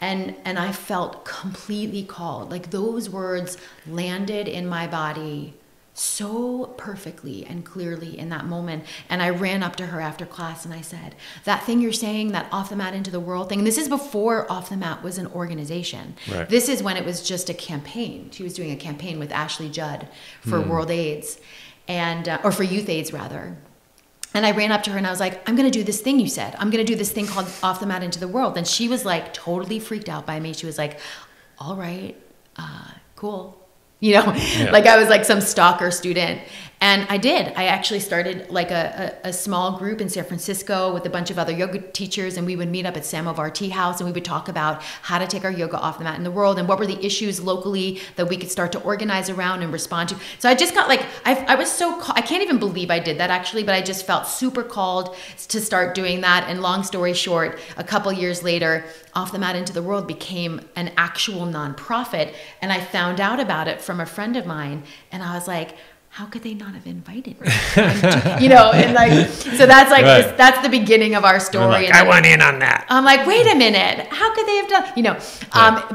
And I felt completely called. Like those words landed in my body so perfectly and clearly in that moment. And I ran up to her after class and I said, that thing you're saying, that off the mat into the world thing, and this is before Off the Mat was an organization. Right. This is when it was just a campaign. She was doing a campaign with Ashley Judd for World AIDS, and or for Youth AIDS rather. And I ran up to her and I was like, I'm going to do this thing you said. I'm going to do this thing called Off the Mat into the World. And she was like totally freaked out by me. She was like, all right, cool. Like I was like some stalker student. And I did. I actually started like a small group in San Francisco with a bunch of other yoga teachers, and we would meet up at Samovar Tea House, and we would talk about how to take our yoga off the mat in the world and what were the issues locally that we could start to organize around and respond to. So I just got like, I was so, I can't even believe I did that actually, but I just felt super called to start doing that. And long story short, a couple years later, Off the Mat into the World became an actual nonprofit. And I found out about it from a friend of mine, and I was like, how could they not have invited me? And like, so that's like, right. That's the beginning of our story. Like, and I went in on that. I'm like, wait a minute, how could they have done,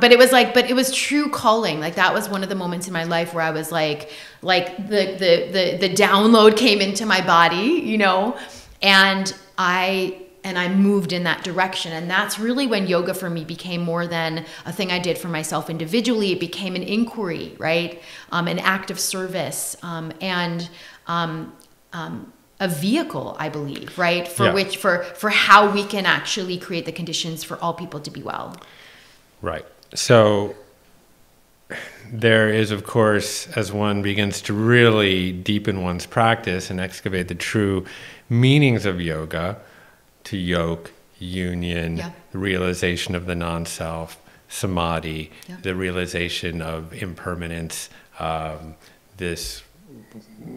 but it was like, but it was true calling. Like that was one of the moments in my life where I was like the download came into my body, and I moved in that direction. And that's really when yoga for me became more than a thing I did for myself individually. It became an inquiry, right? An act of service, and a vehicle, I believe, right? For how we can actually create the conditions for all people to be well. Right. So there is, of course, as one begins to really deepen one's practice and excavate the true meanings of yoga, to yoke, union, the realization of the non-self, samadhi, the realization of impermanence, this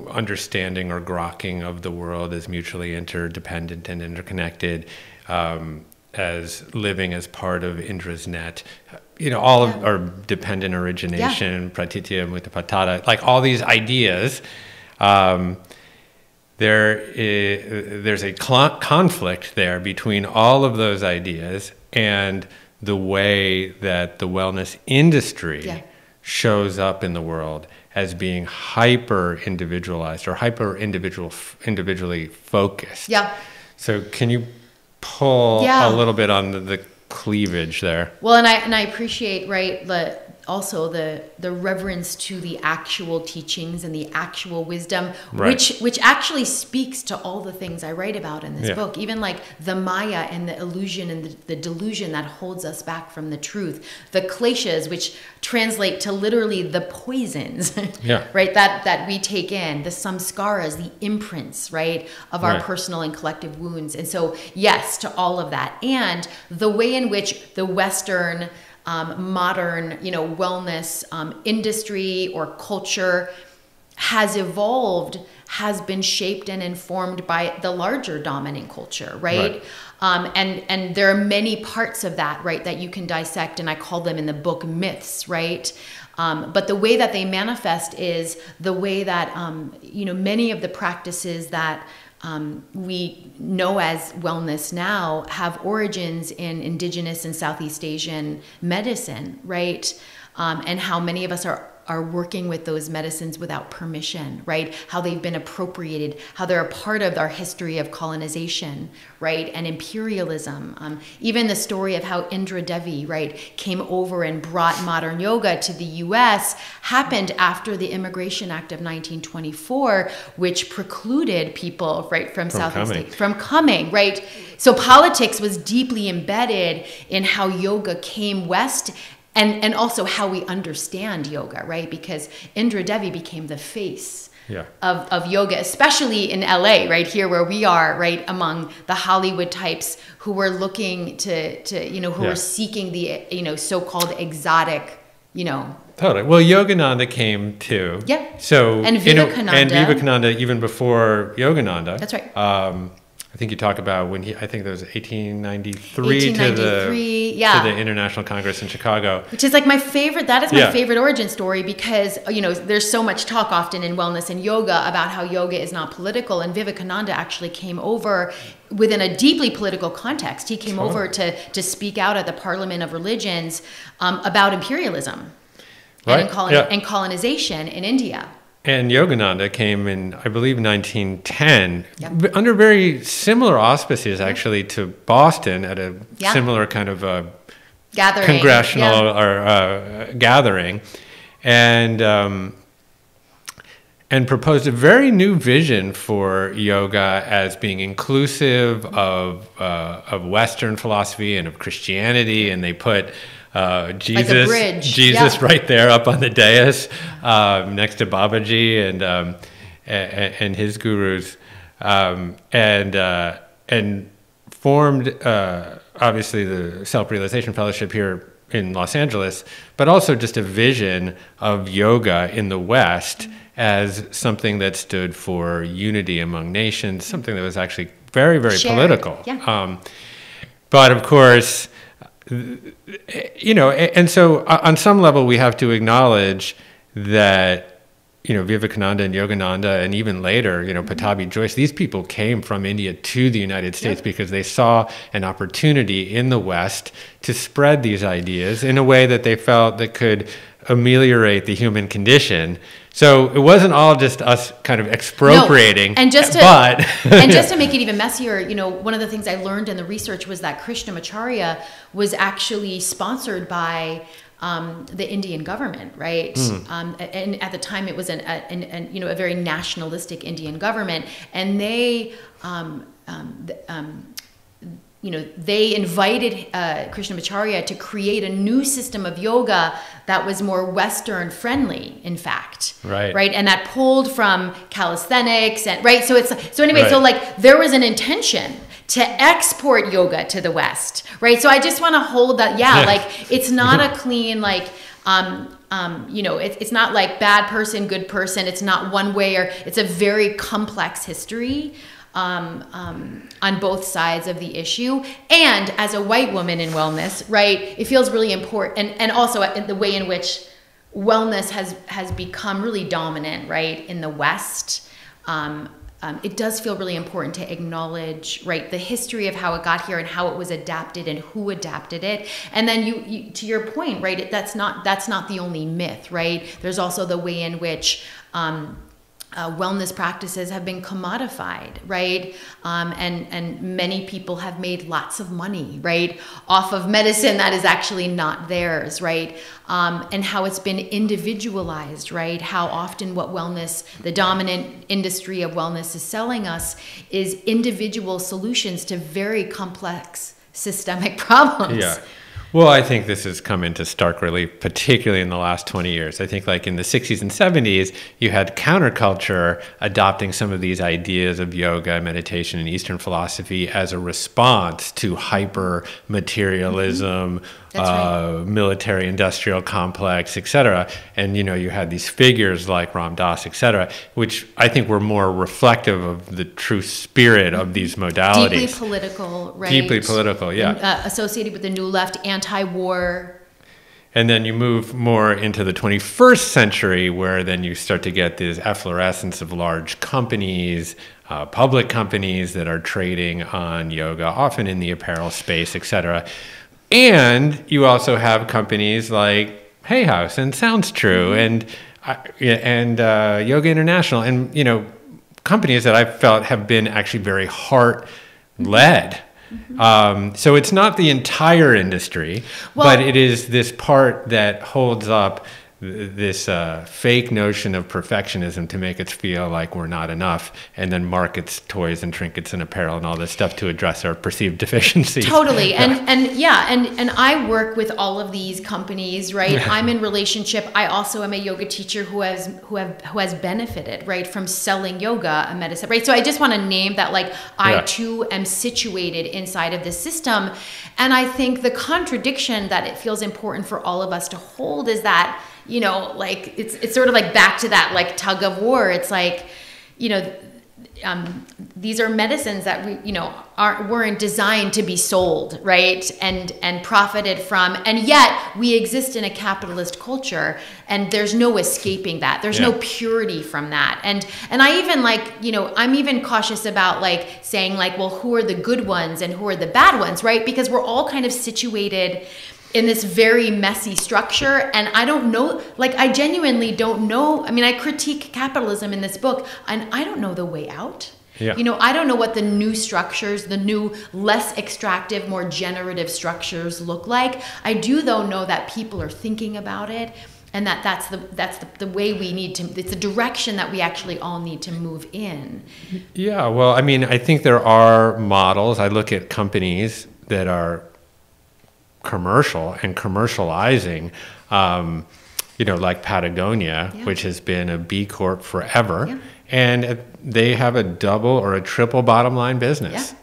understanding or grokking of the world as mutually interdependent and interconnected, as living as part of Indra's net, all of our dependent origination, pratitya, mutapatata, like all these ideas. There's a conflict there between all of those ideas and the way that the wellness industry shows up in the world as being hyper individualized or individually focused. Yeah. So can you pull a little bit on the cleavage there? Well, and I appreciate, right, also the reverence to the actual teachings and the actual wisdom, which actually speaks to all the things I write about in this book, even like the Maya and the illusion and the delusion that holds us back from the truth, the kleshas, which translate to literally the poisons, right, that we take in, the samskaras, the imprints, right, of our personal and collective wounds. And so yes to all of that, and the way in which the Western modern, wellness industry or culture has evolved, has been shaped and informed by the larger dominant culture, right? And there are many parts of that, right, that you can dissect, and I call them in the book myths, right? But the way that they manifest is the way that, many of the practices that we know as wellness now have origins in indigenous and Southeast Asian medicine, right? And how many of us are are working with those medicines without permission, right? How they've been appropriated, how they're a part of our history of colonization, right? And imperialism. Even the story of how Indra Devi, right, came over and brought modern yoga to the US happened after the Immigration Act of 1924, which precluded people, right, from Southeast Asia from coming, right? So politics was deeply embedded in how yoga came west, and also how we understand yoga, right? Because Indra Devi became the face of yoga, especially in LA, right here where we are, right, among the Hollywood types who were looking to who were seeking the, so-called exotic, Totally. Well, Yogananda came too. Yeah. So and Vivekananda even before Yogananda. That's right. I think you talk about when I think there was 1893 to the International Congress in Chicago. Which is like my favorite, that is my favorite origin story, because, there's so much talk often in wellness and yoga about how yoga is not political, and Vivekananda actually came over within a deeply political context. He came over to speak out at the Parliament of Religions about imperialism and colonization in India. And Yogananda came in, I believe, 1910, under very similar auspices, actually, to Boston at a similar kind of gathering. Congressional gathering, and proposed a very new vision for yoga as being inclusive of Western philosophy and of Christianity, and they put Jesus right there up on the dais next to Babaji and his gurus, and formed obviously the Self-Realization Fellowship here in Los Angeles, but also just a vision of yoga in the West as something that stood for unity among nations, something that was actually very, very political. But of course, and so on some level we have to acknowledge that, Vivekananda and Yogananda, and even later, Pattabhi Jois, these people came from India to the United States because they saw an opportunity in the West to spread these ideas in a way that they felt that could ameliorate the human condition. So it wasn't all just us kind of expropriating, and just to make it even messier, one of the things I learned in the research was that Krishnamacharya was actually sponsored by the Indian government, right? And at the time, it was a very nationalistic Indian government, and they they invited Krishnamacharya to create a new system of yoga that was more Western friendly, in fact. Right. And that pulled from calisthenics and there was an intention to export yoga to the West, right? So I just want to hold that, it's not a clean, it's not like bad person, good person. It's not one way, or it's a very complex history on both sides of the issue. And as a white woman in wellness, right, it feels really important. And also the way in which wellness has become really dominant, right, in the West. It does feel really important to acknowledge, right, the history of how it got here and how it was adapted and who adapted it. And then you to your point, right, that's not the only myth, right? There's also the way in which wellness practices have been commodified, right? And many people have made lots of money, right, off of medicine that is actually not theirs, right? And how it's been individualized, right? How often what wellness, the dominant industry of wellness is selling us is individual solutions to very complex systemic problems. Yeah. Well, I think this has come into stark relief, particularly in the last 20 years. I think like in the 60s and 70s, you had counterculture adopting some of these ideas of yoga, meditation, and Eastern philosophy as a response to hyper-materialism, military-industrial complex, et cetera. And, you had these figures like Ram Dass, et cetera, which I think were more reflective of the true spirit of these modalities. Deeply political, right? Deeply political, yeah. Associated with the New Left, anti-war. And then you move more into the 21st century, where then you start to get this efflorescence of large companies, public companies that are trading on yoga, often in the apparel space, et cetera. And you also have companies like Hay House and Sounds True and Yoga International and, you know, companies that I felt have been actually very heart-led. So it's not the entire industry, but it is this part that holds up this fake notion of perfectionism to make us feel like we're not enough, and then markets toys and trinkets and apparel and all this stuff to address our perceived deficiencies. Totally. And I work with all of these companies, right? I'm in relationship. I also am a yoga teacher who has benefited, right, from selling yoga, a medicine, right? So I just want to name that, like, I too am situated inside of this system. And I think the contradiction that it feels important for all of us to hold is that, you know, like it's sort of like back to that like tug of war. It's like, you know, these are medicines that we, you know, weren't designed to be sold, right, and profited from, and yet we exist in a capitalist culture, and there's no escaping that. There's no purity from that, and I even, like, you know, I'm even cautious about like saying like, well, who are the good ones and who are the bad ones, right? Because we're all kind of situated in this very messy structure, and I don't know, like, I genuinely don't know. I mean, I critique capitalism in this book, and I don't know the way out. You know, I don't know what the new structures, the new, less extractive, more generative structures look like. I do, though, know that people are thinking about it, and that's the way we need to, it's the direction that we actually all need to move in. Yeah, well, I mean, I think there are models. I look at companies that are commercial and commercializing, you know, like Patagonia, which has been a B Corp forever, and they have a double or a triple bottom line business,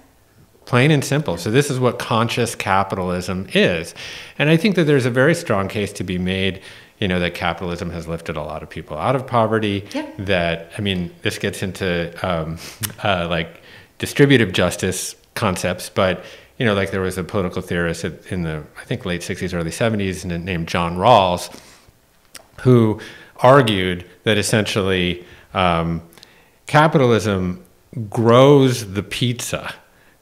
plain and simple. So this is what conscious capitalism is. And I think that there's a very strong case to be made, you know, that capitalism has lifted a lot of people out of poverty, that, I mean, this gets into like distributive justice concepts, but you know, like there was a political theorist in the, I think, late 60s, early 70s named John Rawls, who argued that essentially capitalism grows the pizza,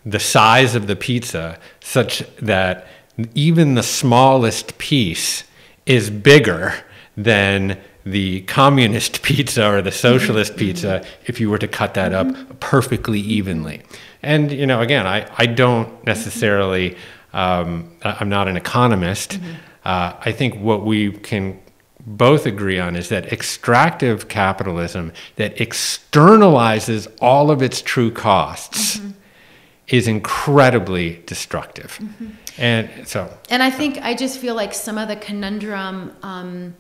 the size of the pizza, such that even the smallest piece is bigger than the communist pizza or the socialist pizza if you were to cut that up perfectly evenly. And, you know, again, I don't necessarily, I'm not an economist. I think what we can both agree on is that extractive capitalism that externalizes all of its true costs is incredibly destructive. And so. And I think, I just feel like some of the conundrum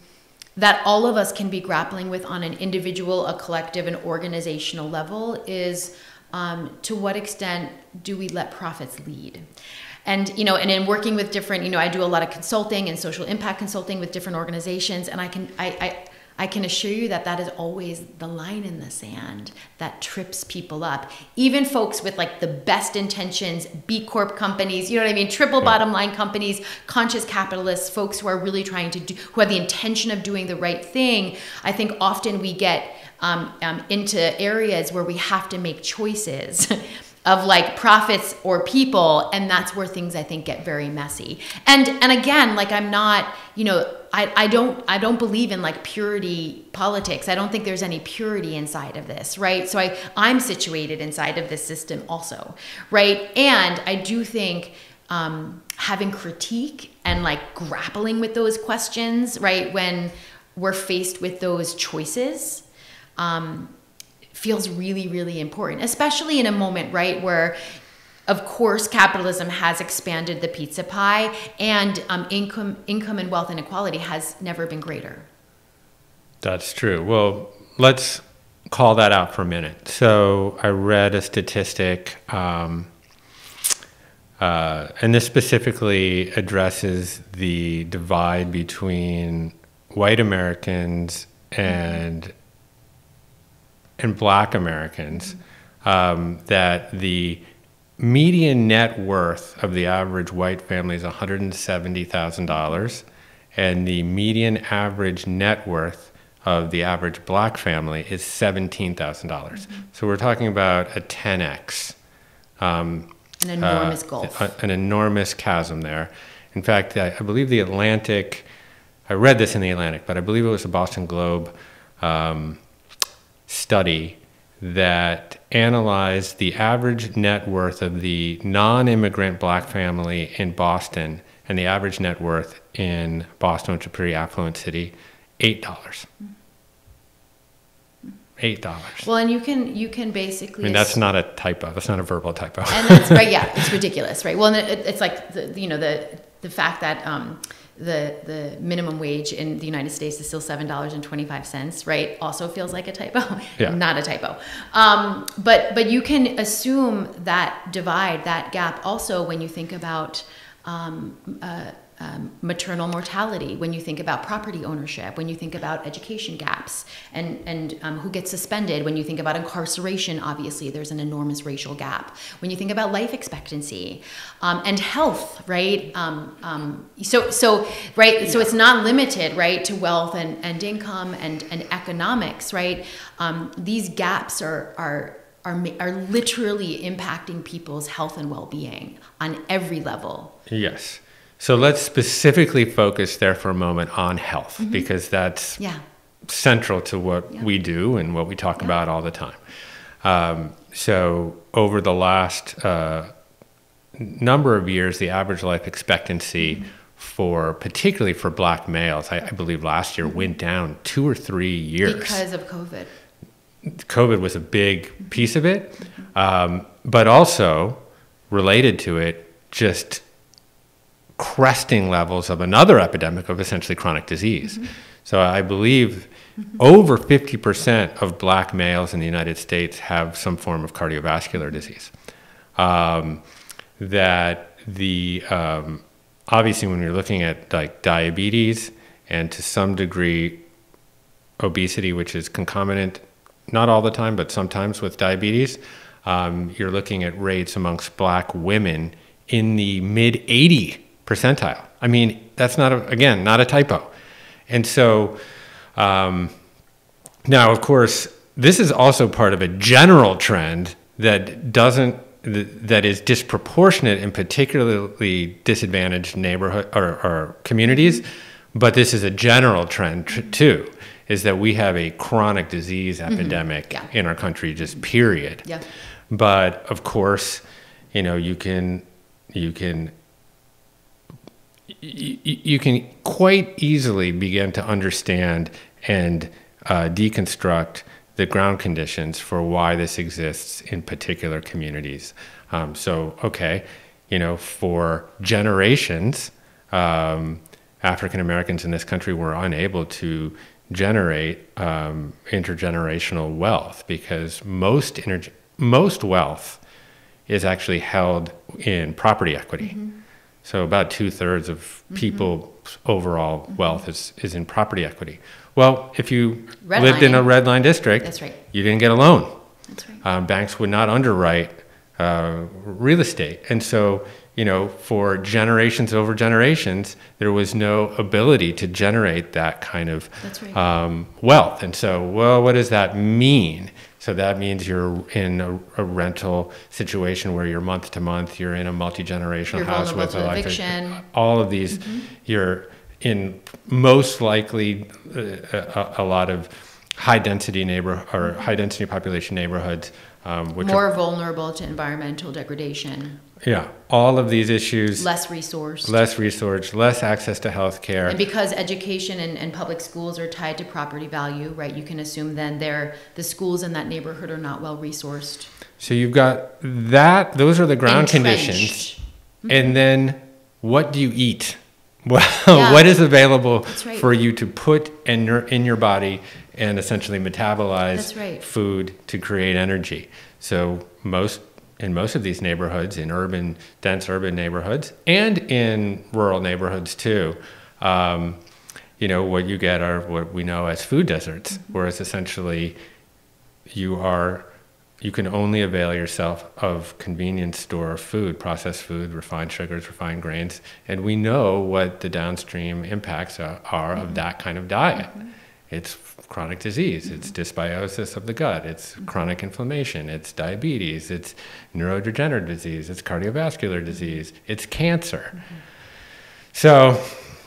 that all of us can be grappling with on an individual, a collective, and organizational level is, to what extent do we let profits lead? And, you know, and in working with different, you know, I do a lot of consulting and social impact consulting with different organizations, and I can assure you that that is always the line in the sand that trips people up. Even folks with like the best intentions, B Corp companies, you know what I mean? Triple bottom line companies, conscious capitalists, folks who are really trying to do, who have the intention of doing the right thing. I think often we get into areas where we have to make choices of like profits or people, and that's where things, I think, get very messy. And again, like, I'm not, you know, I don't believe in like purity politics. I don't think there's any purity inside of this, right? So I'm situated inside of this system also, right? And I do think having critique and like grappling with those questions, right, when we're faced with those choices, feels really, really important, especially in a moment, right, where, of course, capitalism has expanded the pizza pie, and income and wealth inequality has never been greater. That's true. Well, let's call that out for a minute. So I read a statistic, and this specifically addresses the divide between white Americans and Black Americans, that the median net worth of the average white family is $170,000, and the median average net worth of the average Black family is $17,000. So we're talking about a 10x. An enormous gulf. An enormous chasm there. In fact, I believe the Atlantic I read this in the Atlantic, but I believe it was a Boston Globe study that analyzed the average net worth of the non-immigrant black family in Boston and the average net worth in Boston, which is a pretty affluent city, $8. $8. Well, and you can basically. I mean, that's not a typo. That's not a verbal typo. And that's right. Yeah, it's ridiculous, right? Well, and it's like the fact that the minimum wage in the United States is still $7.25, right? Also feels like a typo. Yeah. Not a typo. But you can assume that divide, that gap, also when you think about maternal mortality, when you think about property ownership, when you think about education gaps, and who gets suspended, when you think about incarceration, obviously there's an enormous racial gap. When you think about life expectancy and health, right? So it's not limited, right, to wealth and income and economics, right? These gaps are literally impacting people's health and well-being on every level. Yes. So let's specifically focus there for a moment on health, because that's central to what we do and what we talk about all the time. So over the last number of years, the average life expectancy particularly for black males, I believe last year went down 2 or 3 years. Because of COVID. COVID was a big piece of it, but also related to it, just cresting levels of another epidemic of essentially chronic disease. So I believe over 50% of black males in the United States have some form of cardiovascular disease. Obviously when you're looking at like diabetes and to some degree obesity, which is concomitant, not all the time, but sometimes with diabetes, you're looking at rates amongst black women in the mid 80 percentile. I mean, that's not a typo. And so now, of course, this is also part of a general trend that is disproportionate in particularly disadvantaged neighborhood or communities. But this is a general trend too, is that we have a chronic disease epidemic in our country, just period. Yeah. But of course, you can quite easily begin to understand and deconstruct the ground conditions for why this exists in particular communities. For generations, African Americans in this country were unable to generate intergenerational wealth because most wealth is actually held in property equity. So about 2/3 of people's overall wealth is in property equity. Well, if you lived in a red line district, that's right, you didn't get a loan. That's right. Banks would not underwrite real estate. And so, for generations over generations, there was no ability to generate that kind of wealth. And so, well, what does that mean? So that means you're in a rental situation where you're month to month, you're in a multi-generational house with eviction. All of these, you're in most likely a lot of high density population neighborhoods, which more vulnerable to environmental degradation. Yeah, all of these issues. Less resourced, less access to health care. And because education and public schools are tied to property value, right, you can assume then the schools in that neighborhood are not well resourced. So you've got that, those are the ground conditions. And then what do you eat? Well, what is available for you to put in your body and essentially metabolize food to create energy? So in most of these neighborhoods, in dense urban neighborhoods, and in rural neighborhoods too, what you get are what we know as food deserts, whereas essentially you can only avail yourself of convenience store food, processed food, refined sugars, refined grains, and we know what the downstream impacts are of that kind of diet. It's chronic disease, it's dysbiosis of the gut, it's chronic inflammation, it's diabetes, it's neurodegenerative disease, it's cardiovascular disease, it's cancer. So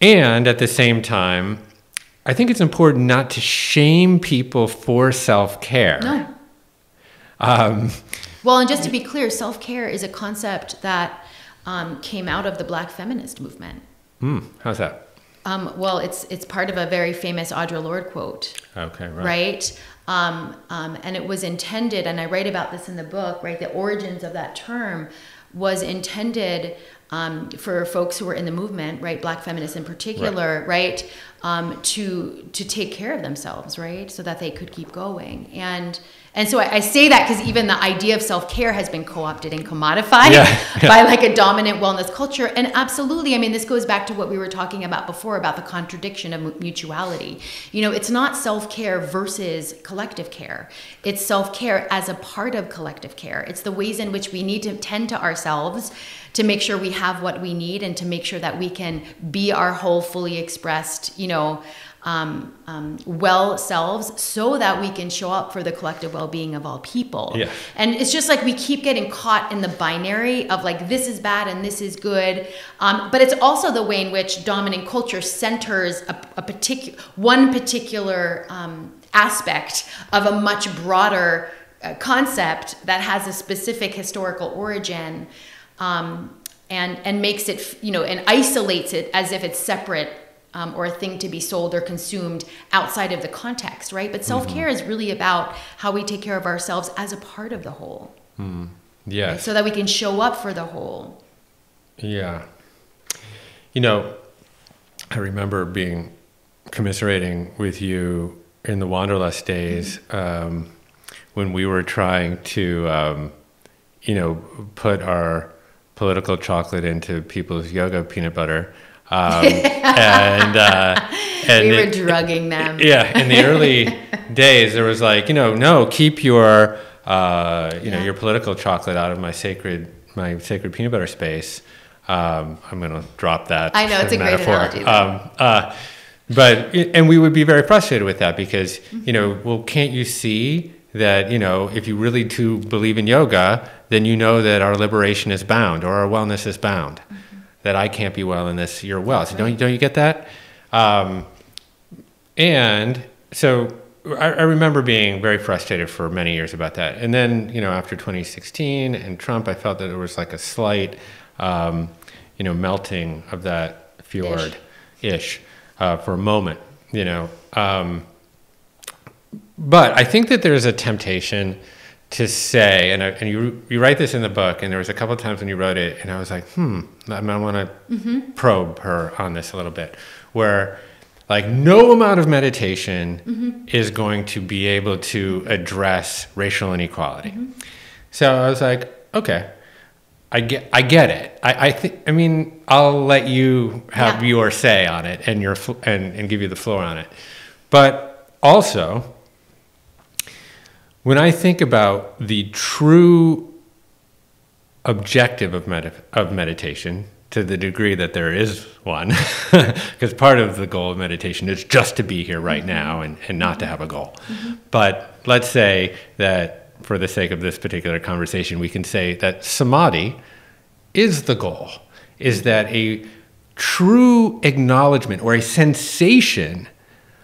And at the same time, I think it's important not to shame people for self-care. No. Well, and just to be clear, self-care is a concept that came out of the Black feminist movement. How's that? Well, it's part of a very famous Audre Lorde quote. Okay, right. Right? And it was intended, and I write about this in the book, right? The origins of that term was intended for folks who were in the movement, right? Black feminists in particular, right? To take care of themselves, right? So that they could keep going. And so I say that because even the idea of self-care has been co-opted and commodified by like a dominant wellness culture. And absolutely, I mean, this goes back to what we were talking about before about the contradiction of mutuality. You know, it's not self-care versus collective care. It's self-care as a part of collective care. It's the ways in which we need to tend to ourselves to make sure we have what we need and to make sure that we can be our whole, fully expressed, well selves so that we can show up for the collective well-being of all people. Yeah. And it's just like we keep getting caught in the binary of like, this is bad and this is good. But it's also the way in which dominant culture centers one particular aspect of a much broader concept that has a specific historical origin, and makes it, and isolates it as if it's separate or a thing to be sold or consumed outside of the context, right? But self-care is really about how we take care of ourselves as a part of the whole. Yes. Right? So that we can show up for the whole. Yeah. I remember commiserating with you in the Wanderlust days when we were trying to, put our political chocolate into people's yoga peanut butter. And we were drugging them. Yeah, in the early days, there was like, no, keep your, your political chocolate out of my sacred peanut butter space. I'm going to drop that. I know, it's a metaphor. great analogy. And we would be very frustrated with that because, well, can't you see that, if you really do believe in yoga, then you know that our liberation is bound or our wellness is bound. That I can't be well unless you're well. So don't you get that? And so I remember being very frustrated for many years about that. And then, after 2016 and Trump, I felt that there was like a slight, melting of that fjord-ish for a moment, But I think that there's a temptation to say, and you write this in the book, and there was a couple of times when you wrote it, and I was like, I want to probe her on this a little bit, where like no amount of meditation is going to be able to address racial inequality. So I was like, okay, I get it. I mean, I'll let you have your say on it and and give you the floor on it, but also, when I think about the true objective of meditation, to the degree that there is one, because part of the goal of meditation is just to be here right now and not to have a goal. But let's say that for the sake of this particular conversation, we can say that samadhi is the goal, is that a true acknowledgement or a sensation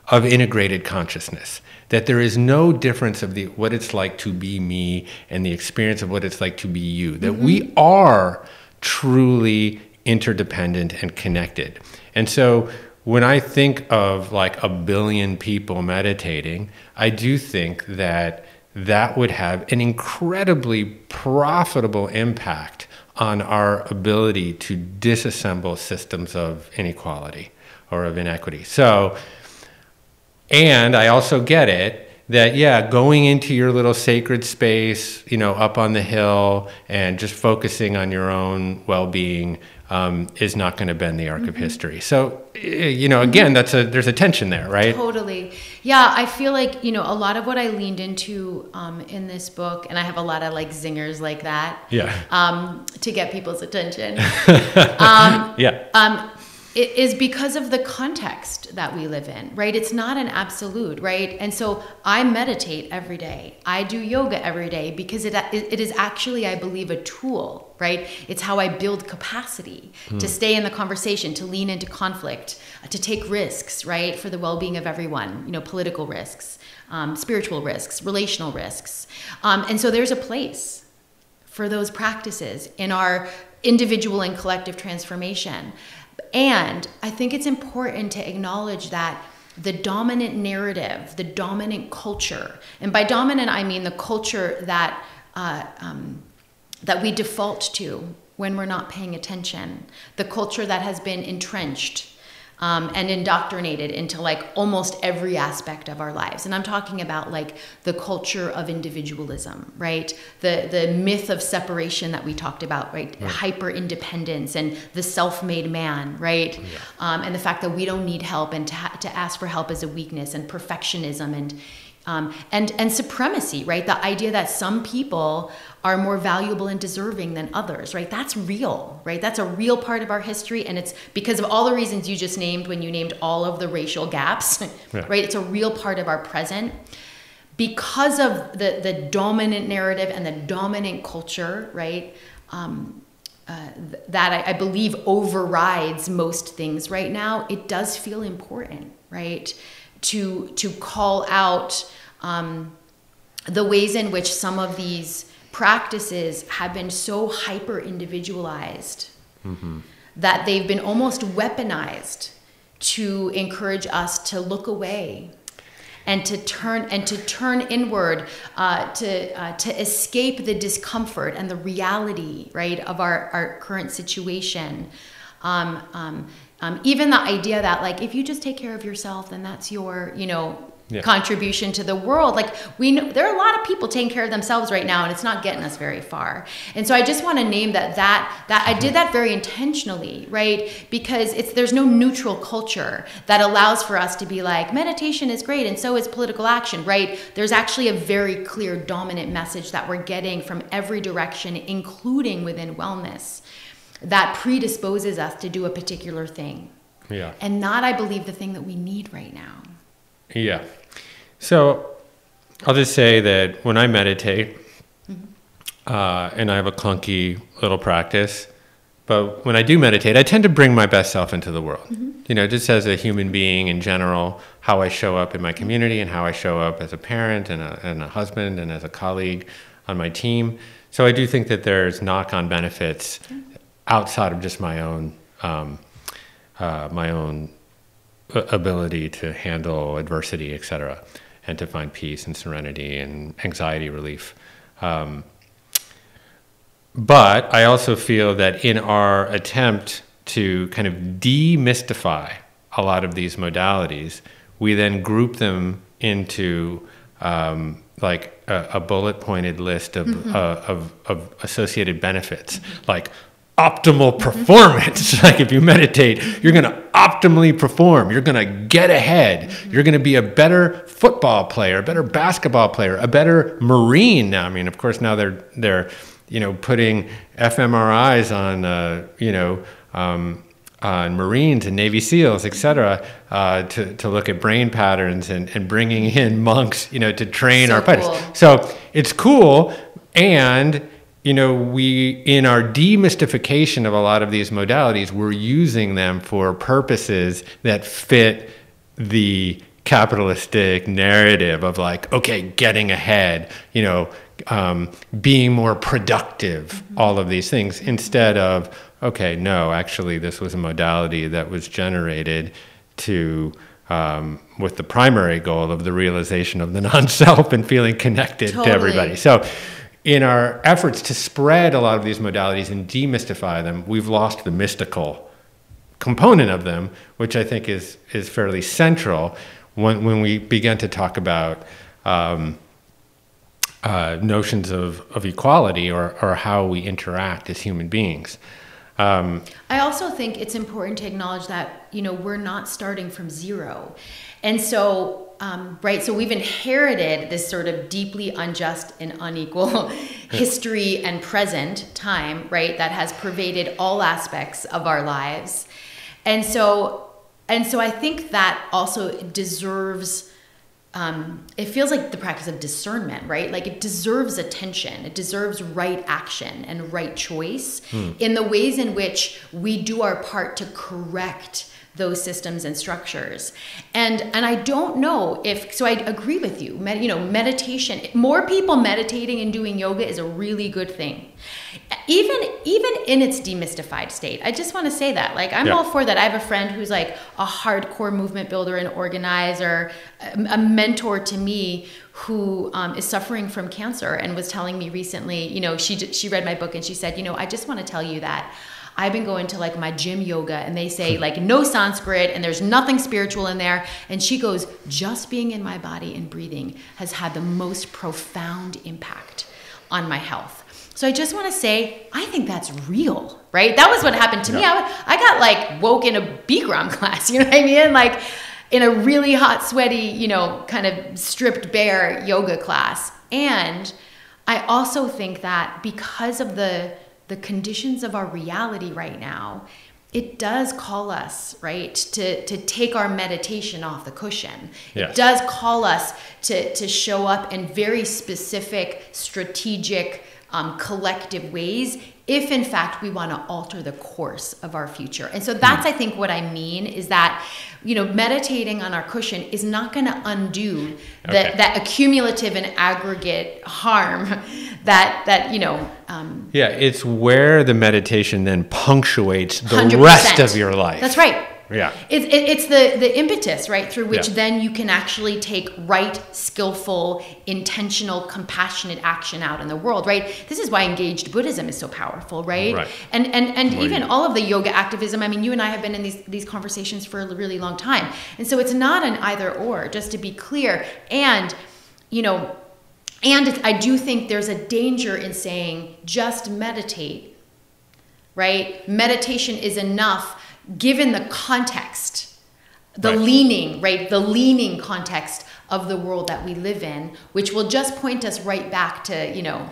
of integrated consciousness, that there is no difference of what it's like to be me and the experience of what it's like to be you, that we are truly interdependent and connected. And so when I think of like 1 billion people meditating, I do think that that would have an incredibly profitable impact on our ability to disassemble systems of inequality or of inequity. So, and I also get it that, going into your little sacred space, up on the hill and just focusing on your own well-being is not going to bend the arc of history. So, again, there's a tension there, right? Totally. Yeah, I feel like, a lot of what I leaned into in this book, and I have a lot of like zingers like that to get people's attention. It is because of the context that we live in, right? It's not an absolute, right? And so I meditate every day. I do yoga every day because it is actually, I believe, a tool, right? It's how I build capacity to stay in the conversation, to lean into conflict, to take risks, right? For the well-being of everyone, political risks, spiritual risks, relational risks. And so there's a place for those practices in our individual and collective transformation. And I think it's important to acknowledge that the dominant narrative, the dominant culture, and by dominant I mean the culture that that we default to when we're not paying attention, the culture that has been entrenched and indoctrinated into like almost every aspect of our lives. And I'm talking about like the culture of individualism, right? The myth of separation that we talked about, right? Hyper independence and the self-made man, right? And the fact that we don't need help and to ask for help is a weakness, and perfectionism and supremacy, right? The idea that some people are more valuable and deserving than others, right? That's real, right? That's a real part of our history, and it's because of all the reasons you just named when you named all of the racial gaps, right? It's a real part of our present. Because of the dominant narrative and the dominant culture, right? That I believe overrides most things right now, it does feel important, right? To call out the ways in which some of these practices have been so hyper individualized that they've been almost weaponized to encourage us to look away and to turn inward, to escape the discomfort and the reality, right, of our current situation. Even the idea that like if you just take care of yourself, then that's your contribution to the world. Like we know there are a lot of people taking care of themselves right now, and it's not getting us very far. And so I just want to name that I did that very intentionally, right? Because there's no neutral culture that allows for us to be like meditation is great and so is political action, right? There's actually a very clear dominant message that we're getting from every direction, including within wellness, that predisposes us to do a particular thing. Yeah. And not, I believe, the thing that we need right now. Yeah. So I'll just say that when I meditate, and I have a clunky little practice, but when I do meditate, I tend to bring my best self into the world. Just as a human being in general, how I show up in my community and how I show up as a parent and a husband and as a colleague on my team. So I do think that there's knock-on benefits outside of just my own ability to handle adversity, et cetera, and to find peace and serenity and anxiety relief. But I also feel that in our attempt to kind of demystify a lot of these modalities, we then group them into like a bullet-pointed list of associated benefits, like optimal performance. Like if you meditate, you're going to optimally perform. You're going to get ahead. You're going to be a better football player, a better basketball player, a better Marine. Now, I mean, of course, now they're putting fMRIs on Marines and Navy SEALs, et cetera, to look at brain patterns and bringing in monks, to train our fighters. Cool. So it's cool. And we, in our demystification of a lot of these modalities, we're using them for purposes that fit the capitalistic narrative of like, okay, getting ahead, being more productive, all of these things, instead of, okay, no, actually, this was a modality that was generated to, with the primary goal of the realization of the non-self and feeling connected to everybody. So in our efforts to spread a lot of these modalities and demystify them, we've lost the mystical component of them, which I think is fairly central when we begin to talk about notions of equality or how we interact as human beings. I also think it's important to acknowledge that, we're not starting from zero. And so, so we've inherited this sort of deeply unjust and unequal history and present time, right, that has pervaded all aspects of our lives. And so I think that also deserves, it feels like the practice of discernment, right? Like it deserves attention. It deserves right action and right choice in the ways in which we do our part to correct those systems and structures. And I don't know if, so I agree with you, meditation, more people meditating and doing yoga is a really good thing. Even in its demystified state. I just want to say that, like, I'm all for that. I have a friend who's like a hardcore movement builder and organizer, a mentor to me who is suffering from cancer and was telling me recently, she read my book and she said, I just want to tell you that I've been going to like my gym yoga and they say like no Sanskrit and there's nothing spiritual in there. And she goes, just being in my body and breathing has had the most profound impact on my health. So I just want to say, I think that's real, right? That was what happened to me. I got like woke in a Bikram class, you know what I mean? Like in a really hot, sweaty, kind of stripped bare yoga class. And I also think that because of the conditions of our reality right now, it does call us, right, to take our meditation off the cushion. Yes. It does call us to show up in very specific, strategic, collective ways if in fact we want to alter the course of our future. And so that's I think what I mean is that meditating on our cushion is not going to undo that accumulative and aggregate harm that it's where the meditation then punctuates the 100%. Rest of your life. That's right. Yeah. It's the impetus, right, through which then you can actually take right, skillful, intentional, compassionate action out in the world, right? This is why engaged Buddhism is so powerful, right? And even all of the yoga activism, I mean, you and I have been in these conversations for a really long time. And so it's not an either or, just to be clear. And I do think there's a danger in saying just meditate, right? Meditation is enough given the context, the leaning context of the world that we live in, which will just point us right back to,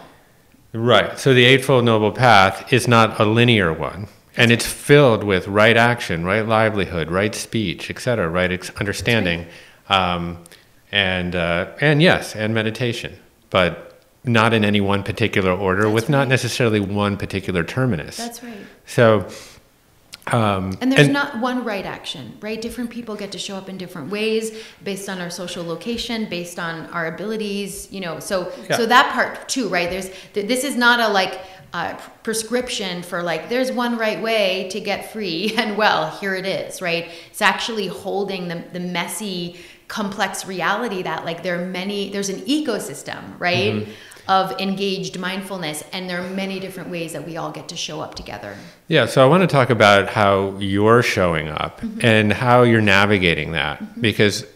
Right. So the Eightfold Noble Path is not a linear one. And it's filled with right action, right livelihood, right speech, etc., right understanding, and meditation. But not in any one particular order, with not necessarily one particular terminus. That's right. So... and there's not one right action, right? Different people get to show up in different ways based on our social location, based on our abilities, so that part too, right? This is not a prescription for like, there's one right way to get free and well, here it is, right? It's actually holding the messy, complex reality that like there's an ecosystem, right? Mm-hmm. Of engaged mindfulness, and there are many different ways that we all get to show up together. Yeah, so I want to talk about how you're showing up and how you're navigating that, because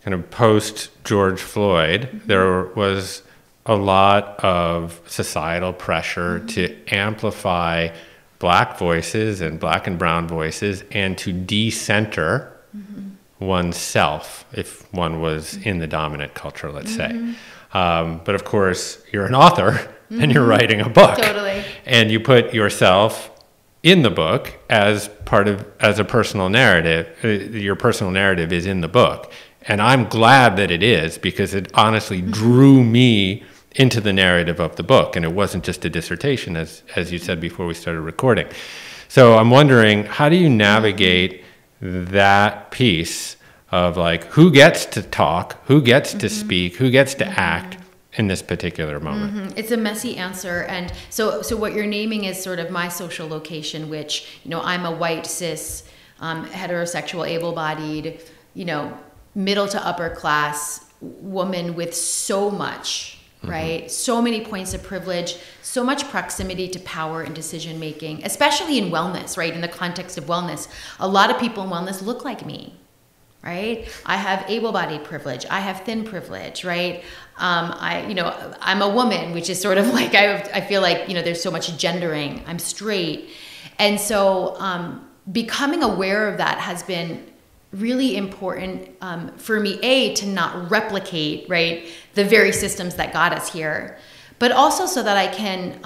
kind of post George Floyd, there was a lot of societal pressure to amplify Black voices and Black and brown voices and to decenter oneself if one was in the dominant culture, let's say. But of course, you're an author and you're writing a book. Totally. And you put yourself in the book as a personal narrative. Your personal narrative is in the book. And I'm glad that it is, because it honestly drew me into the narrative of the book. And it wasn't just a dissertation, as you said before we started recording. So I'm wondering, how do you navigate that piece of like, who gets to talk, who gets to speak, who gets to act in this particular moment? It's a messy answer. And so what you're naming is sort of my social location, which, I'm a white, cis, heterosexual, able-bodied, middle to upper class woman with so much, right? So many points of privilege, so much proximity to power and decision making, especially in wellness, right? In the context of wellness, a lot of people in wellness look like me. Right? I have able-bodied privilege. I have thin privilege, right? I'm a woman, which is sort of like, I feel like, there's so much gendering. I'm straight. And so becoming aware of that has been really important for me, to not replicate, right, the very systems that got us here, but also so that I can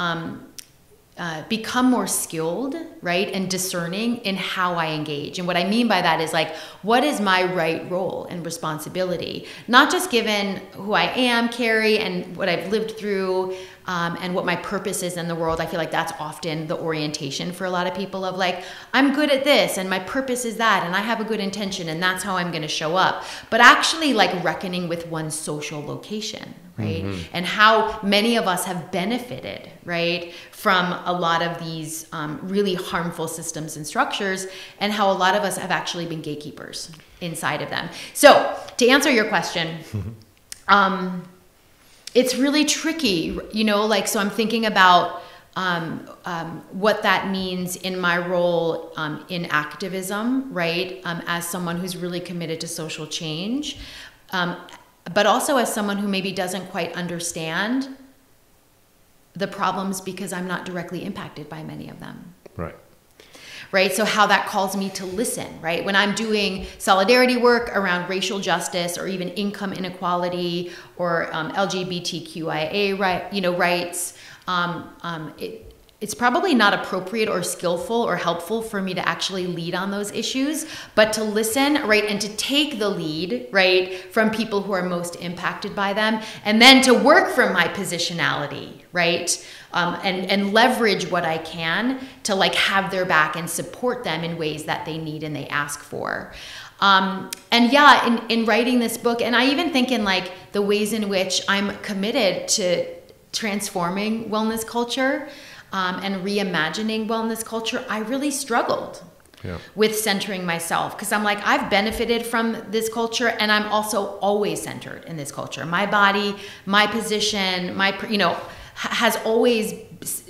become more skilled, right, and discerning in how I engage. And what I mean by that is like, what is my right role and responsibility? Not just given who I am, Kerri, and what I've lived through, and what my purpose is in the world. I feel like that's often the orientation for a lot of people of like, I'm good at this and my purpose is that, and I have a good intention and that's how I'm going to show up. But actually like reckoning with one's social location, right? Mm-hmm. And how many of us have benefited, right, from a lot of these really harmful systems and structures, and how a lot of us have actually been gatekeepers inside of them. So to answer your question, it's really tricky, you know, like, so I'm thinking about what that means in my role in activism, right? As someone who's really committed to social change, but also as someone who maybe doesn't quite understand the problems because I'm not directly impacted by many of them. Right. Right. So how that calls me to listen, right? When I'm doing solidarity work around racial justice or even income inequality or LGBTQIA rights, it's probably not appropriate or skillful or helpful for me to actually lead on those issues, but to listen, right, and to take the lead, right, from people who are most impacted by them, and then to work from my positionality, right, and leverage what I can to like have their back and support them in ways that they need and they ask for. And yeah, in writing this book, and I even think in like the ways in which I'm committed to transforming wellness culture, and reimagining wellness culture, I really struggled with centering myself, because I'm like, I've benefited from this culture and I'm also always centered in this culture. My body, my position, has always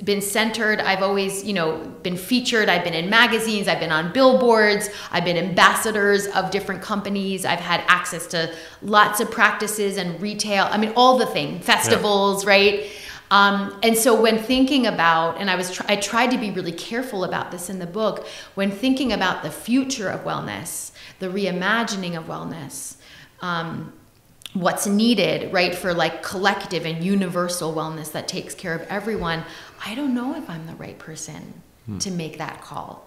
been centered. I've always, been featured. I've been in magazines. I've been on billboards. I've been ambassadors of different companies. I've had access to lots of practices and retail. I mean, all the things, festivals, right? And so when thinking about, and I tried to be really careful about this in the book, when thinking about the future of wellness, the reimagining of wellness, what's needed, right, for like collective and universal wellness that takes care of everyone, I don't know if I'm the right person to make that call.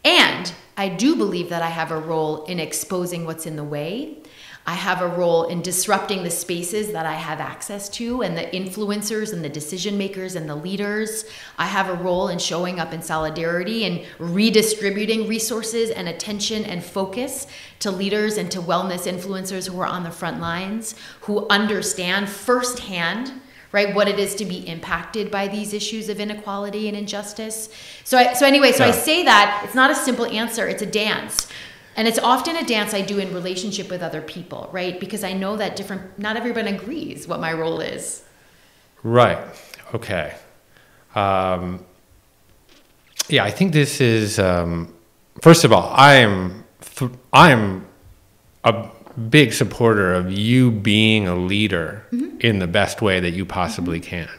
And I do believe that I have a role in exposing what's in the way. I have a role in disrupting the spaces that I have access to, and the influencers and the decision makers and the leaders. I have a role in showing up in solidarity and redistributing resources and attention and focus to leaders and to wellness influencers who are on the front lines, who understand firsthand, right, what it is to be impacted by these issues of inequality and injustice. So I say that it's not a simple answer, it's a dance. And it's often a dance I do in relationship with other people, right? Because I know that not everyone agrees what my role is. Right. Okay. I think this is, first of all, I am a big supporter of you being a leader in the best way that you possibly can.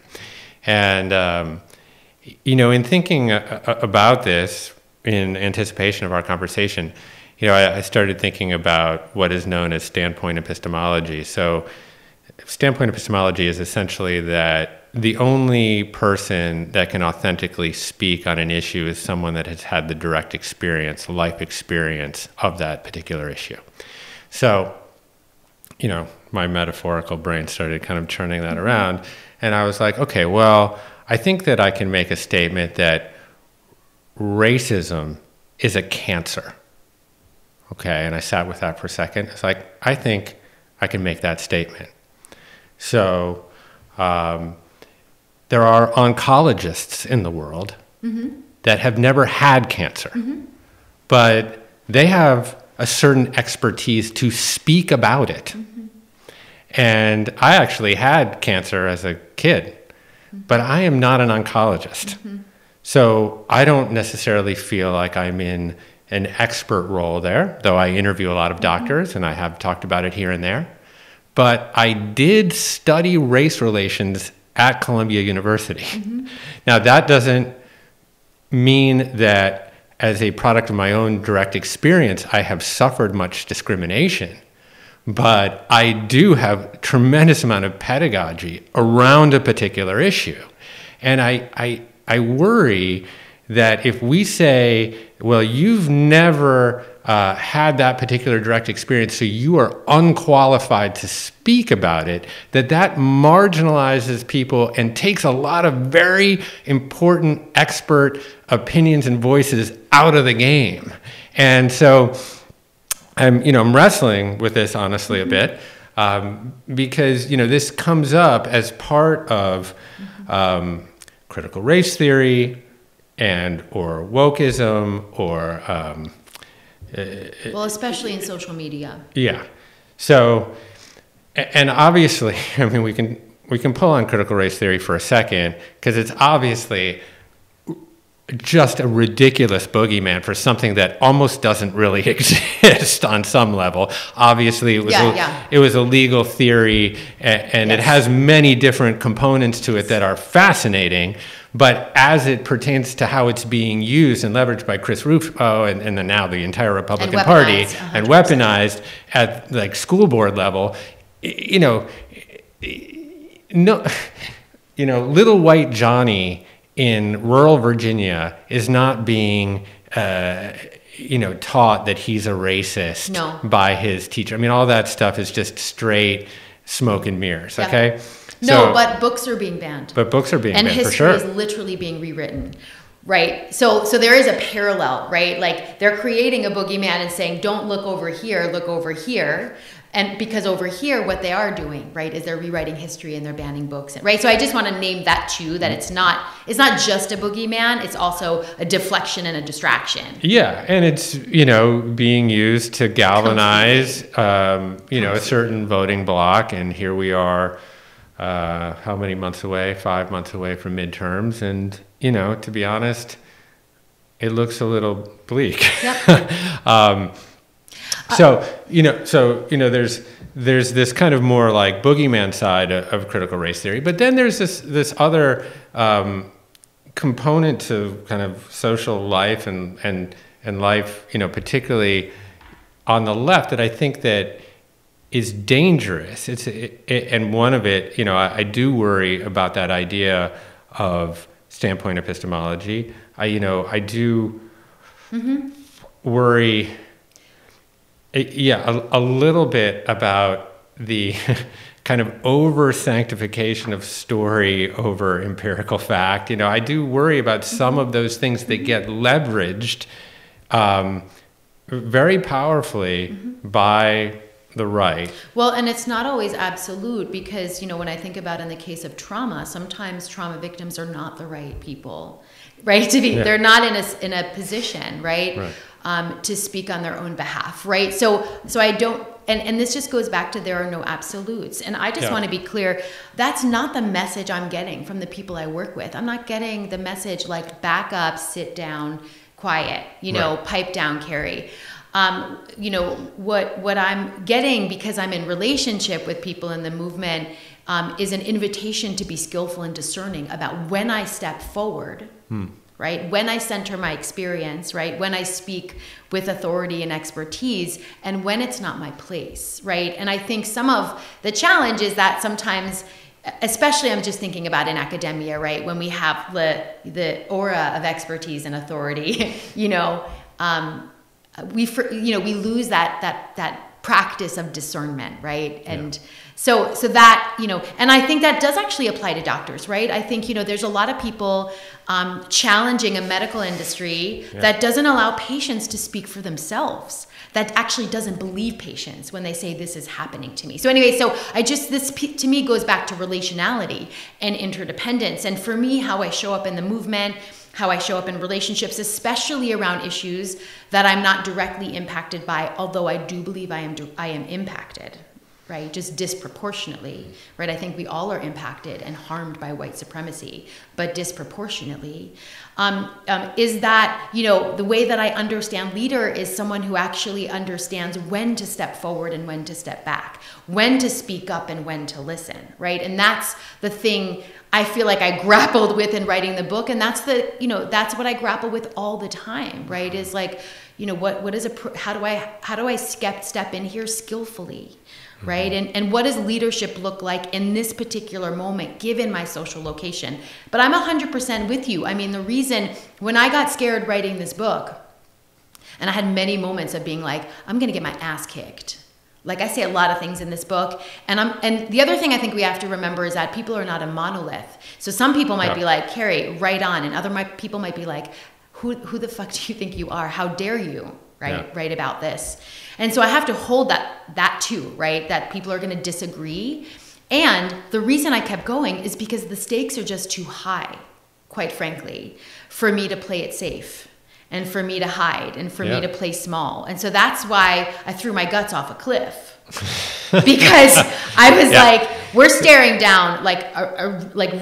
And, in thinking about this in anticipation of our conversation, I started thinking about what is known as standpoint epistemology. So standpoint epistemology is essentially that the only person that can authentically speak on an issue is someone that has had the direct experience, life experience of that particular issue. So, my metaphorical brain started kind of churning that around, and I was like, okay, well, I think that I can make a statement that racism is a cancer. Okay, and I sat with that for a second. It's like, I think I can make that statement. So there are oncologists in the world that have never had cancer, but they have a certain expertise to speak about it. And I actually had cancer as a kid, but I am not an oncologist. So I don't necessarily feel like I'm in an expert role there, though I interview a lot of doctors and I have talked about it here and there. But I did study race relations at Columbia University. Now, that doesn't mean that as a product of my own direct experience, I have suffered much discrimination. But I do have a tremendous amount of pedagogy around a particular issue. And I I worry that if we say, well, you've never had that particular direct experience, so you are unqualified to speak about it, that marginalizes people and takes a lot of very important expert opinions and voices out of the game. And so I'm wrestling with this honestly a bit, because this comes up as part of critical race theory or wokeism or well, especially in social media. Yeah. So, and obviously, I mean, we can pull on critical race theory for a second, because it's obviously just a ridiculous boogeyman for something that almost doesn't really exist on some level. Obviously, it was a legal theory, and yes, it has many different components to it that are fascinating. But as it pertains to how it's being used and leveraged by Chris Rufo and then now the entire Republican Party, 100%. And weaponized at like school board level, little white Johnny in rural Virginia is not being taught that he's a racist by his teacher. I mean, all that stuff is just straight smoke and mirrors. Yeah. Okay. No, but books are being banned. But books are being banned, for sure. And history is literally being rewritten, right? So there is a parallel, right? Like, they're creating a boogeyman and saying, don't look over here, look over here. And because over here, what they are doing, right, is they're rewriting history and they're banning books, right? So I just want to name that too, that it's not just a boogeyman, it's also a deflection and a distraction. Yeah, and it's, being used to galvanize, a certain voting bloc, and here we are, how many months away? 5 months away from midterms, and to be honest, it looks a little bleak. Yep. There's this kind of more like boogeyman side of critical race theory, but then there's this other component to kind of social life and life, particularly on the left, that I think that is dangerous. And one of it, I do worry about that idea of standpoint epistemology. I do worry, a little bit about the kind of over sanctification of story over empirical fact. I do worry about some of those things that get leveraged very powerfully by the right. Well, and it's not always absolute, because, when I think about in the case of trauma, sometimes trauma victims are not the right people, right? They're not in a position, right? To speak on their own behalf, right? So I don't, and this just goes back to there are no absolutes. And I just want to be clear, that's not the message I'm getting from the people I work with. I'm not getting the message like, back up, sit down, quiet, pipe down, Kerri. What I'm getting, because I'm in relationship with people in the movement, is an invitation to be skillful and discerning about when I step forward, right? When I center my experience, right? When I speak with authority and expertise, and when it's not my place, right? And I think some of the challenge is that sometimes, especially I'm just thinking about in academia, right? When we have the aura of expertise and authority, we lose that practice of discernment, right? And so that, and I think that does actually apply to doctors, right? I think, there's a lot of people challenging a medical industry that doesn't allow patients to speak for themselves, that actually doesn't believe patients when they say this is happening to me. So anyway, this to me goes back to relationality and interdependence. And for me, how I show up in the movement, how I show up in relationships, especially around issues that I'm not directly impacted by, although I do believe I am impacted, right? Just disproportionately, right? I think we all are impacted and harmed by white supremacy, but disproportionately. Is that, the way that I understand leader is someone who actually understands when to step forward and when to step back, when to speak up and when to listen, right? And that's the thing I feel like I grappled with in writing the book. And that's what I grapple with all the time, right? Is like, what is how do I step in here skillfully, right? And what does leadership look like in this particular moment, given my social location? But I'm 100% with you. I mean, the reason when I got scared writing this book, and I had many moments of being like, I'm going to get my ass kicked. Like I say a lot of things in this book. And the other thing I think we have to remember is that people are not a monolith. So some people might be like, Kerri, right on. And other people might be like, who the fuck do you think you are? How dare you, write about this? And so I have to hold that too, right? That people are going to disagree. And the reason I kept going is because the stakes are just too high, quite frankly, for me to play it safe. And for me to hide, and for me to play small. And so that's why I threw my guts off a cliff. Because I was like, we're staring down like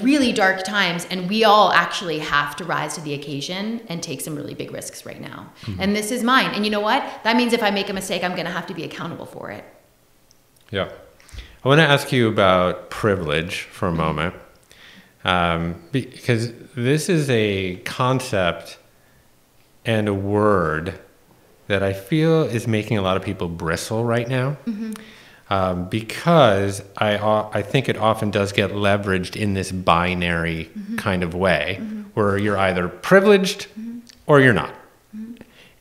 really dark times, and we all actually have to rise to the occasion and take some really big risks right now. Mm-hmm. And this is mine. And you know what? That means if I make a mistake, I'm going to have to be accountable for it. Yeah. I want to ask you about privilege for a moment. Because this is a concept and a word that I feel is making a lot of people bristle right now, because I think it often does get leveraged in this binary kind of way, where you're either privileged or you're not,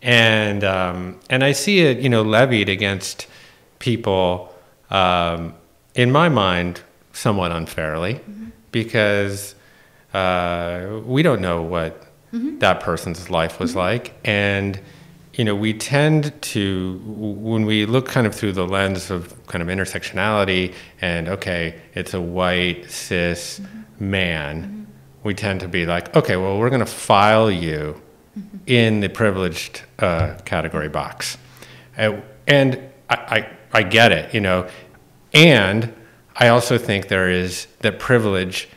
and I see it, levied against people, in my mind, somewhat unfairly, because we don't know what that person's life was like. And, we tend to, when we look kind of through the lens of kind of intersectionality and, okay, it's a white, cis man, we tend to be like, okay, well, we're going to file you in the privileged category box. And I get it, and I also think that privilege,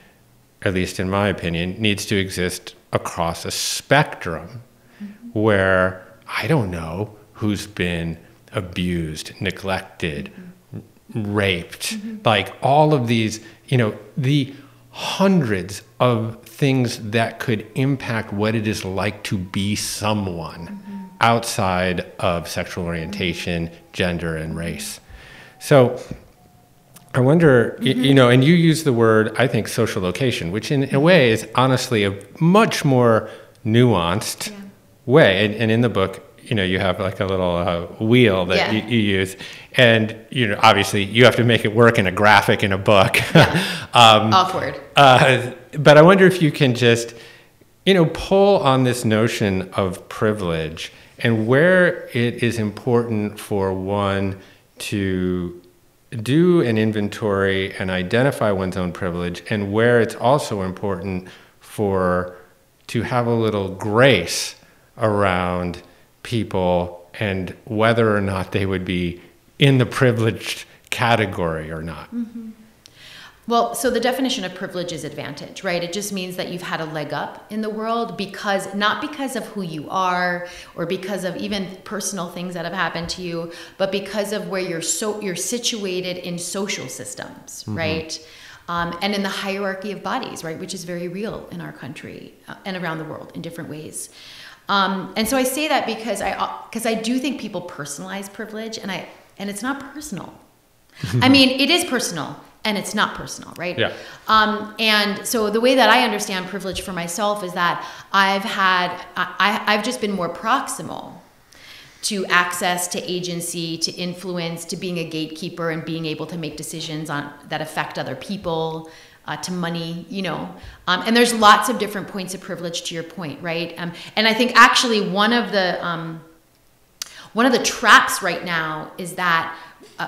at least in my opinion, needs to exist across a spectrum where I don't know who's been abused, neglected, raped, like all of these, the hundreds of things that could impact what it is like to be someone outside of sexual orientation, gender, and race. So I wonder, and you use the word, I think, social location, which in a way is honestly a much more nuanced way. And in the book, you have like a little wheel that you use. And, obviously you have to make it work in a graphic in a book. Awkward. But I wonder if you can just, pull on this notion of privilege and where it is important for one to do an inventory and identify one's own privilege, and where it's also important to have a little grace around people and whether or not they would be in the privileged category or not. Well, so the definition of privilege is advantage, right? It just means that you've had a leg up in the world not because of who you are or because of even personal things that have happened to you, but because of where you're situated in social systems, right? And in the hierarchy of bodies, right? Which is very real in our country and around the world in different ways. And so I say that because I do think people personalize privilege, and it's not personal. I mean, it is personal. And it's not personal, right? Yeah. And so the way that I understand privilege for myself is that I've just been more proximal to access, to agency, to influence, to being a gatekeeper and being able to make decisions that affect other people, to money, And there's lots of different points of privilege, to your point, right? And I think actually one of the traps right now is that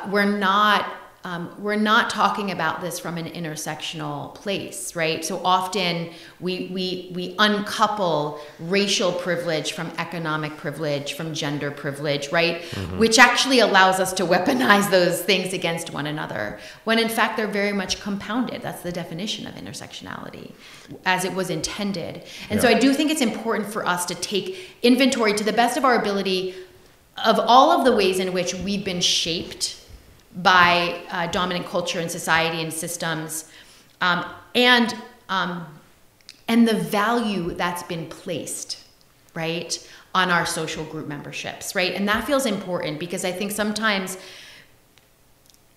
we're not talking about this from an intersectional place, right? So often we uncouple racial privilege from economic privilege, from gender privilege, right? Which actually allows us to weaponize those things against one another, when in fact they're very much compounded. That's the definition of intersectionality, as it was intended. And so I do think it's important for us to take inventory to the best of our ability of all of the ways in which we've been shaped by dominant culture and society and systems, and the value that's been placed, right, on our social group memberships, right? And that feels important because I think sometimes,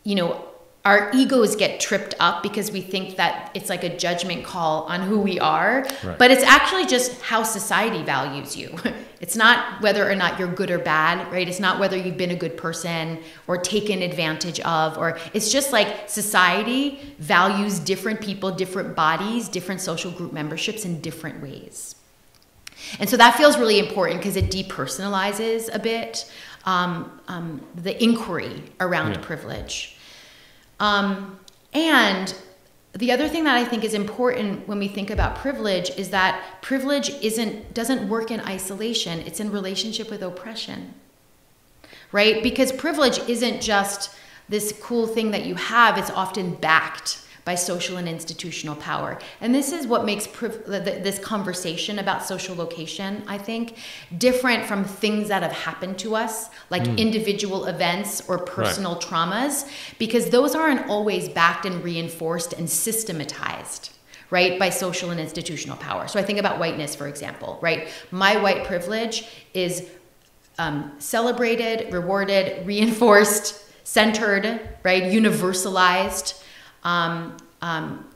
you know, our egos get tripped up because we think that it's like a judgment call on who we are, right. But it's actually just how society values you. It's not whether or not you're good or bad, right? It's not whether you've been a good person or taken advantage of, or it's just like society values different people, different bodies, different social group memberships in different ways. And so that feels really important because it depersonalizes a bit the inquiry around privilege. And the other thing that I think is important when we think about privilege is that privilege doesn't work in isolation. It's in relationship with oppression, right? Because privilege isn't just this cool thing that you have. It's often backed by social and institutional power. And this is what makes this conversation about social location, I think, different from things that have happened to us, like individual events or personal traumas, because those aren't always backed and reinforced and systematized, right, by social and institutional power. So I think about whiteness, for example, right? My white privilege is celebrated, rewarded, reinforced, centered, right, universalized,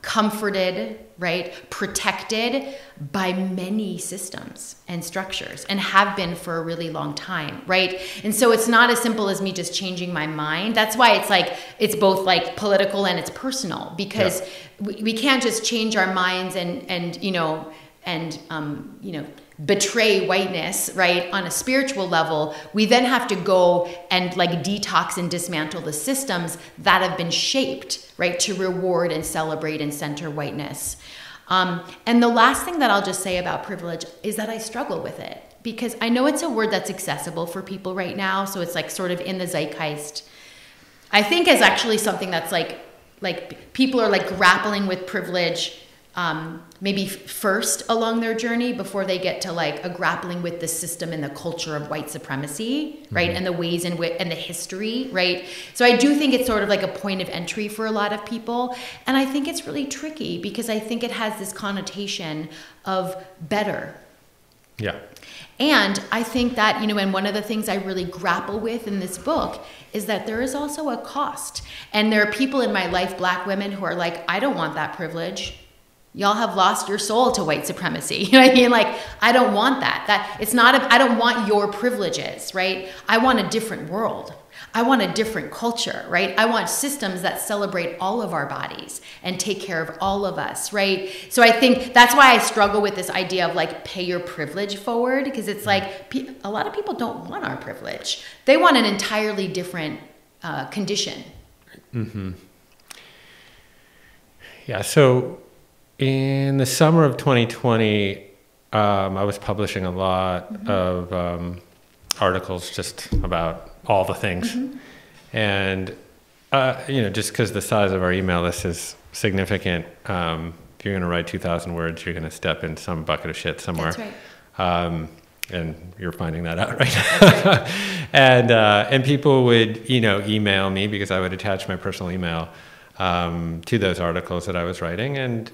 comforted, right, protected by many systems and structures, and have been for a really long time, right? And so it's not as simple as me just changing my mind. That's why it's like, it's both like political and it's personal, because we can't just change our minds and betray whiteness, right, on a spiritual level. We then have to go and like detox and dismantle the systems that have been shaped, right, to reward and celebrate and center whiteness. And the last thing that I'll just say about privilege is that I struggle with it, because I know it's a word that's accessible for people right now, so it's like sort of in the zeitgeist. I think is actually something that's like people are like grappling with privilege maybe first along their journey before they get to like a grappling with the system and the culture of white supremacy, right? And the ways in which, and the history, right? So I do think it's sort of like a point of entry for a lot of people. And I think it's really tricky because I think it has this connotation of better. Yeah. And I think that, and one of the things I really grapple with in this book is that there is also a cost. And there are people in my life, Black women, who are like, I don't want that privilege. Y'all have lost your soul to white supremacy. You know what I mean? Like, I don't want that. I don't want your privileges, right? I want a different world. I want a different culture, right? I want systems that celebrate all of our bodies and take care of all of us, right? So I think that's why I struggle with this idea of like pay your privilege forward, because it's like a lot of people don't want our privilege. They want an entirely different condition. Mm-hmm. Yeah, so in the summer of 2020, I was publishing a lot of articles just about all the things. And, just because the size of our email list is significant, if you're going to write 2,000 words, you're going to step in some bucket of shit somewhere. That's right. And you're finding that out right now. Right. And people would, email me because I would attach my personal email to those articles that I was writing. And,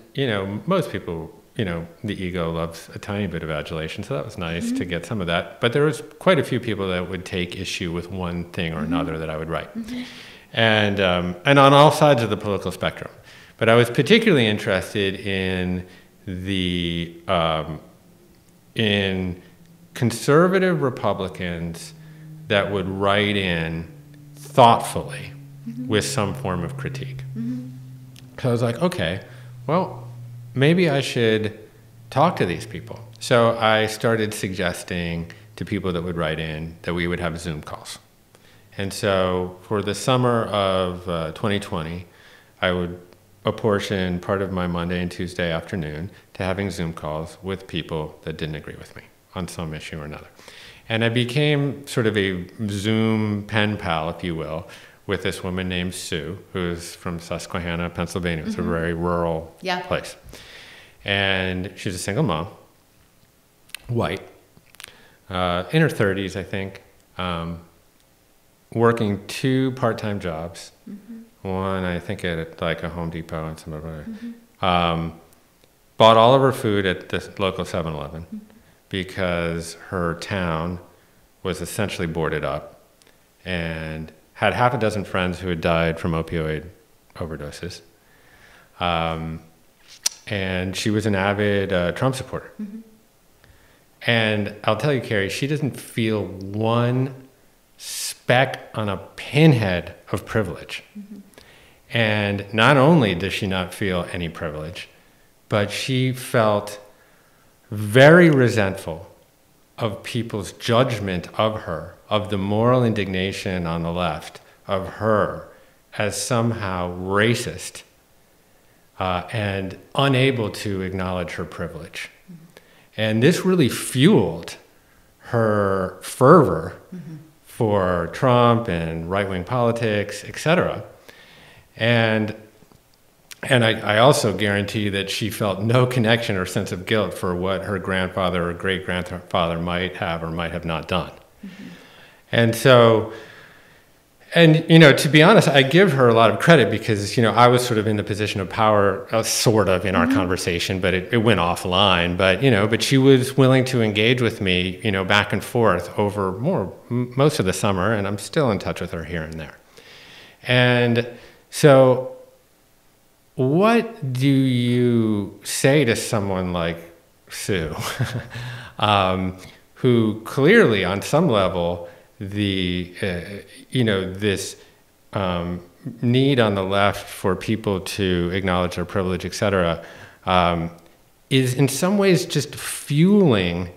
most people, the ego loves a tiny bit of adulation. So that was nice to get some of that. But there was quite a few people that would take issue with one thing or another that I would write. And on all sides of the political spectrum. But I was particularly interested in in conservative Republicans that would write in thoughtfully with some form of critique. So I was like, okay, well, maybe I should talk to these people. So I started suggesting to people that would write in that we would have Zoom calls. And so for the summer of 2020, I would apportion part of my Monday and Tuesday afternoon to having Zoom calls with people that didn't agree with me on some issue or another. And I became sort of a Zoom pen pal, if you will, with this woman named Sue, who's from Susquehanna, Pennsylvania. It's a very rural place. And she's a single mom, white, in her 30s, I think, working 2 part-time jobs. One, I think, at like a Home Depot and some other. Bought all of her food at the local 7-Eleven. because her town was essentially boarded up and had half a dozen friends who had died from opioid overdoses. And she was an avid Trump supporter. Mm-hmm. And I'll tell you, Kerri, she doesn't feel one speck on a pinhead of privilege. Mm-hmm. And not only does she not feel any privilege, but she felt very resentful of people's judgment of her, of the moral indignation on the left of her as somehow racist and unable to acknowledge her privilege. Mm-hmm. And this really fueled her fervor for Trump and right-wing politics, etc. And I also guarantee that she felt no connection or sense of guilt for what her grandfather or great-grandfather might have or might have not done. Mm-hmm. And so, to be honest, I give her a lot of credit because, I was sort of in the position of power, sort of in our conversation, but it went offline. But she was willing to engage with me, back and forth over most of the summer, and I'm still in touch with her here and there. And so what do you say to someone like Sue, who clearly on some level this need on the left for people to acknowledge their privilege, et cetera, is in some ways just fueling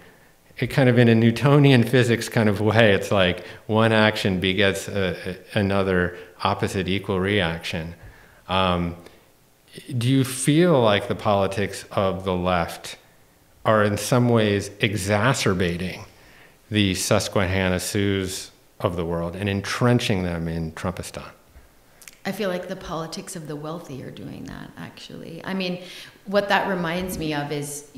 it kind of in a Newtonian physics kind of way. It's like one action begets another opposite equal reaction. Do you feel like the politics of the left are in some ways exacerbating the Susquehanna Sues of the world and entrenching them in Trumpistan? I feel like the politics of the wealthy are doing that, actually. I mean, what that reminds me of is,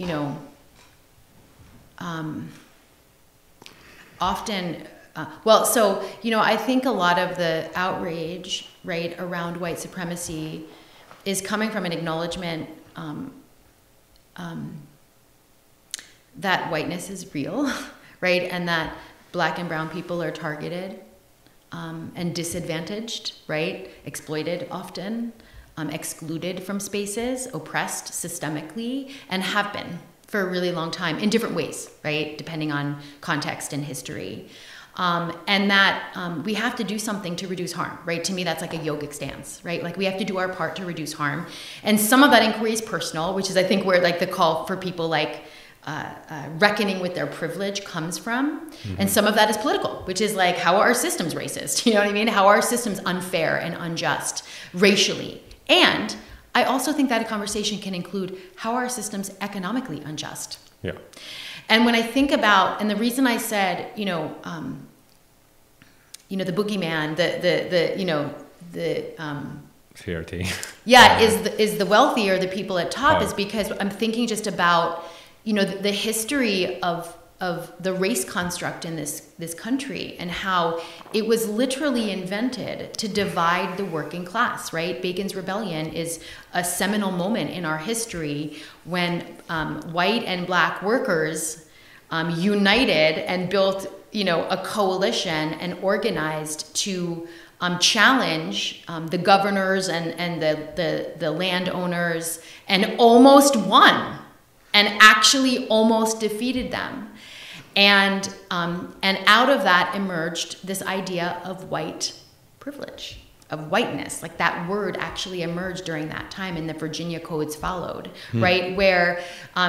often, I think a lot of the outrage, right, around white supremacy is coming from an acknowledgement that whiteness is real, right, and that Black and brown people are targeted and disadvantaged, right, exploited often, excluded from spaces, oppressed systemically, and have been for a really long time in different ways, right, depending on context and history. And that we have to do something to reduce harm, right? To me, that's like a yogic stance, right? Like we have to do our part to reduce harm. And some of that inquiry is personal, which is, I think, where like the call for people like reckoning with their privilege comes from. Mm-hmm. And some of that is political, which is like, how are our systems racist? You know what I mean? How are our systems unfair and unjust racially? And I also think that a conversation can include how are our systems economically unjust? Yeah. And when I think about, and the reason I said, the boogeyman, the CRT. Yeah, is the wealthy or the people at top is because I'm thinking just about, the history of the race construct in this country and how it was literally invented to divide the working class, right? Bacon's Rebellion is a seminal moment in our history when white and Black workers united and built, a coalition and organized to challenge the governors and the landowners and almost won and actually almost defeated them. And out of that emerged this idea of white privilege, of whiteness. Like that word actually emerged during that time, and the Virginia codes followed, right? Where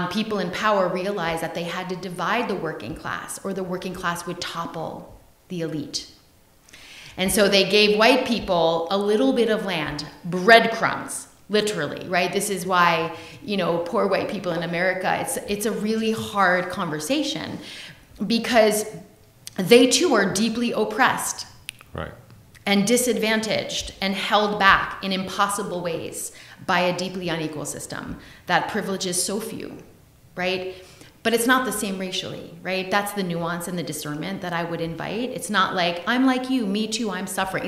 people in power realized that they had to divide the working class, or the working class would topple the elite. And so they gave white people a little bit of land, breadcrumbs, literally, right? This is why, poor white people in America, it's a really hard conversation because they too are deeply oppressed. Right. And disadvantaged and held back in impossible ways by a deeply unequal system that privileges so few, right? But it's not the same racially, right? That's the nuance and the discernment that I would invite. It's not like, I'm like you, me too, I'm suffering.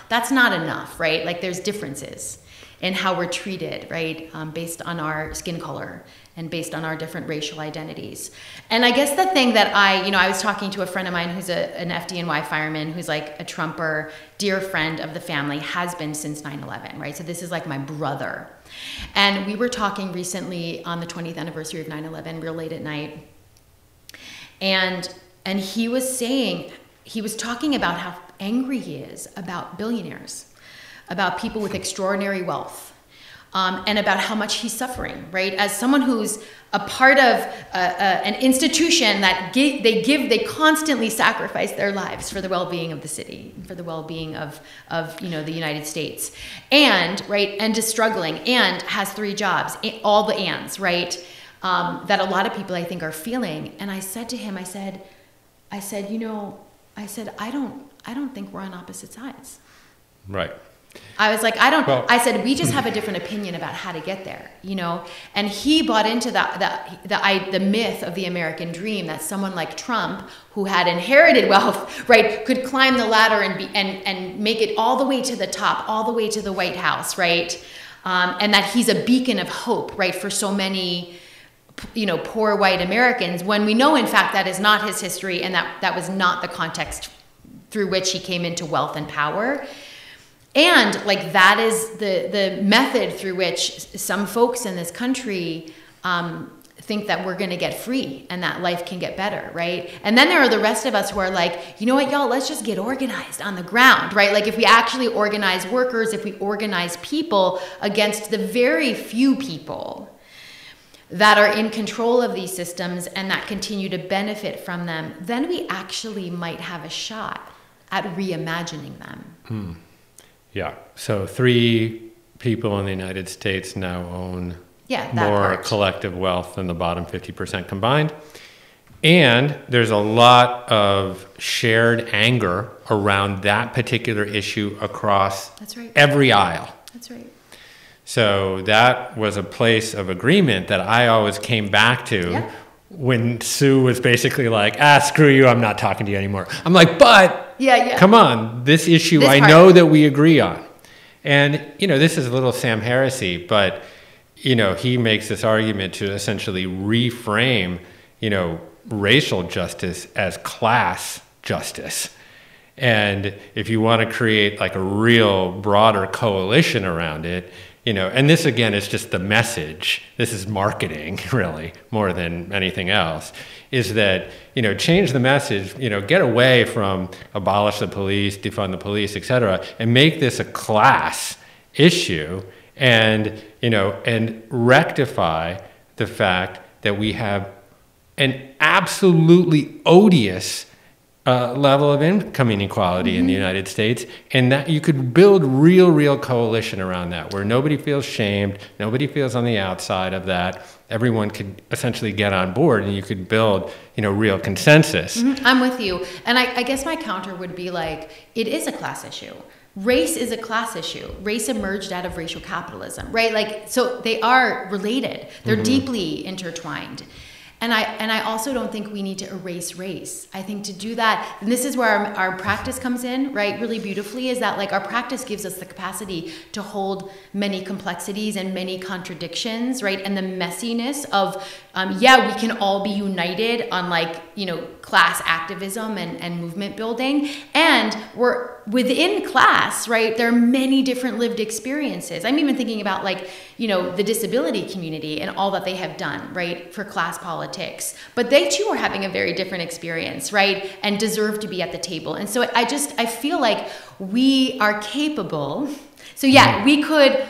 That's not enough, right? Like there's differences. in how we're treated, right? Based on our skin color and based on our different racial identities. And I guess the thing that I was talking to a friend of mine who's an FDNY fireman, who's like a Trumper, dear friend of the family, has been since 9/11, right? So this is like my brother. And we were talking recently on the 20th anniversary of 9/11, real late at night. And he was talking about how angry he is about billionaires, about people with extraordinary wealth, and about how much he's suffering, right? As someone who's a part of an institution that they constantly sacrifice their lives for the well-being of the city, for the well-being of the United States, and just struggling, and has 3 jobs, all the ands, right? That a lot of people I think are feeling. And I said to him, I said, I don't think we're on opposite sides. Right. I was like, I said, we just have a different opinion about how to get there, And he bought into the myth of the American dream, that someone like Trump, who had inherited wealth, right, could climb the ladder and make it all the way to the top, all the way to the White House, right? And that he's a beacon of hope, right, for so many, poor white Americans, when we know, in fact, that is not his history, and that was not the context through which he came into wealth and power. And that is the method through which some folks in this country think that we're going to get free and that life can get better, right? And then there are the rest of us who are like, you know what, y'all, let's just get organized on the ground, right? Like, if we actually organize workers, if we organize people against the very few people that are in control of these systems and that continue to benefit from them, then we actually might have a shot at reimagining them. Yeah. So 3 people in the United States now own more collective wealth than the bottom 50% combined. And there's a lot of shared anger around that particular issue across every aisle. That's right. So that was a place of agreement that I always came back to when Sue was basically like, screw you, I'm not talking to you anymore. I'm like, but come on, this issue I know that we agree on. And, this is a little Sam Harrisy, but, he makes this argument to essentially reframe, racial justice as class justice. And if you want to create like a real broader coalition around it, and this again is just the message, this is marketing really more than anything else, is that, change the message, get away from abolish the police, defund the police, etc., and make this a class issue, and, and rectify the fact that we have an absolutely odious level of income inequality in the United States, and that you could build real coalition around that, where nobody feels shamed, nobody feels on the outside of that. Everyone could essentially get on board, and you could build, real consensus. I'm with you. And I guess my counter would be like, it is a class issue. Race is a class issue. Race emerged out of racial capitalism, right? So they are related. They're deeply intertwined. And I also don't think we need to erase race. I think to do that, and this is where our practice comes in, right, really beautifully, is that our practice gives us the capacity to hold many complexities and many contradictions, right, and the messiness of, we can all be united on class activism and movement building, and we're within class, right, there are many different lived experiences. I'm even thinking about the disability community and all that they have done, right, for class politics. But they too are having a very different experience, right, and deserve to be at the table. And so I feel like we are capable. So we could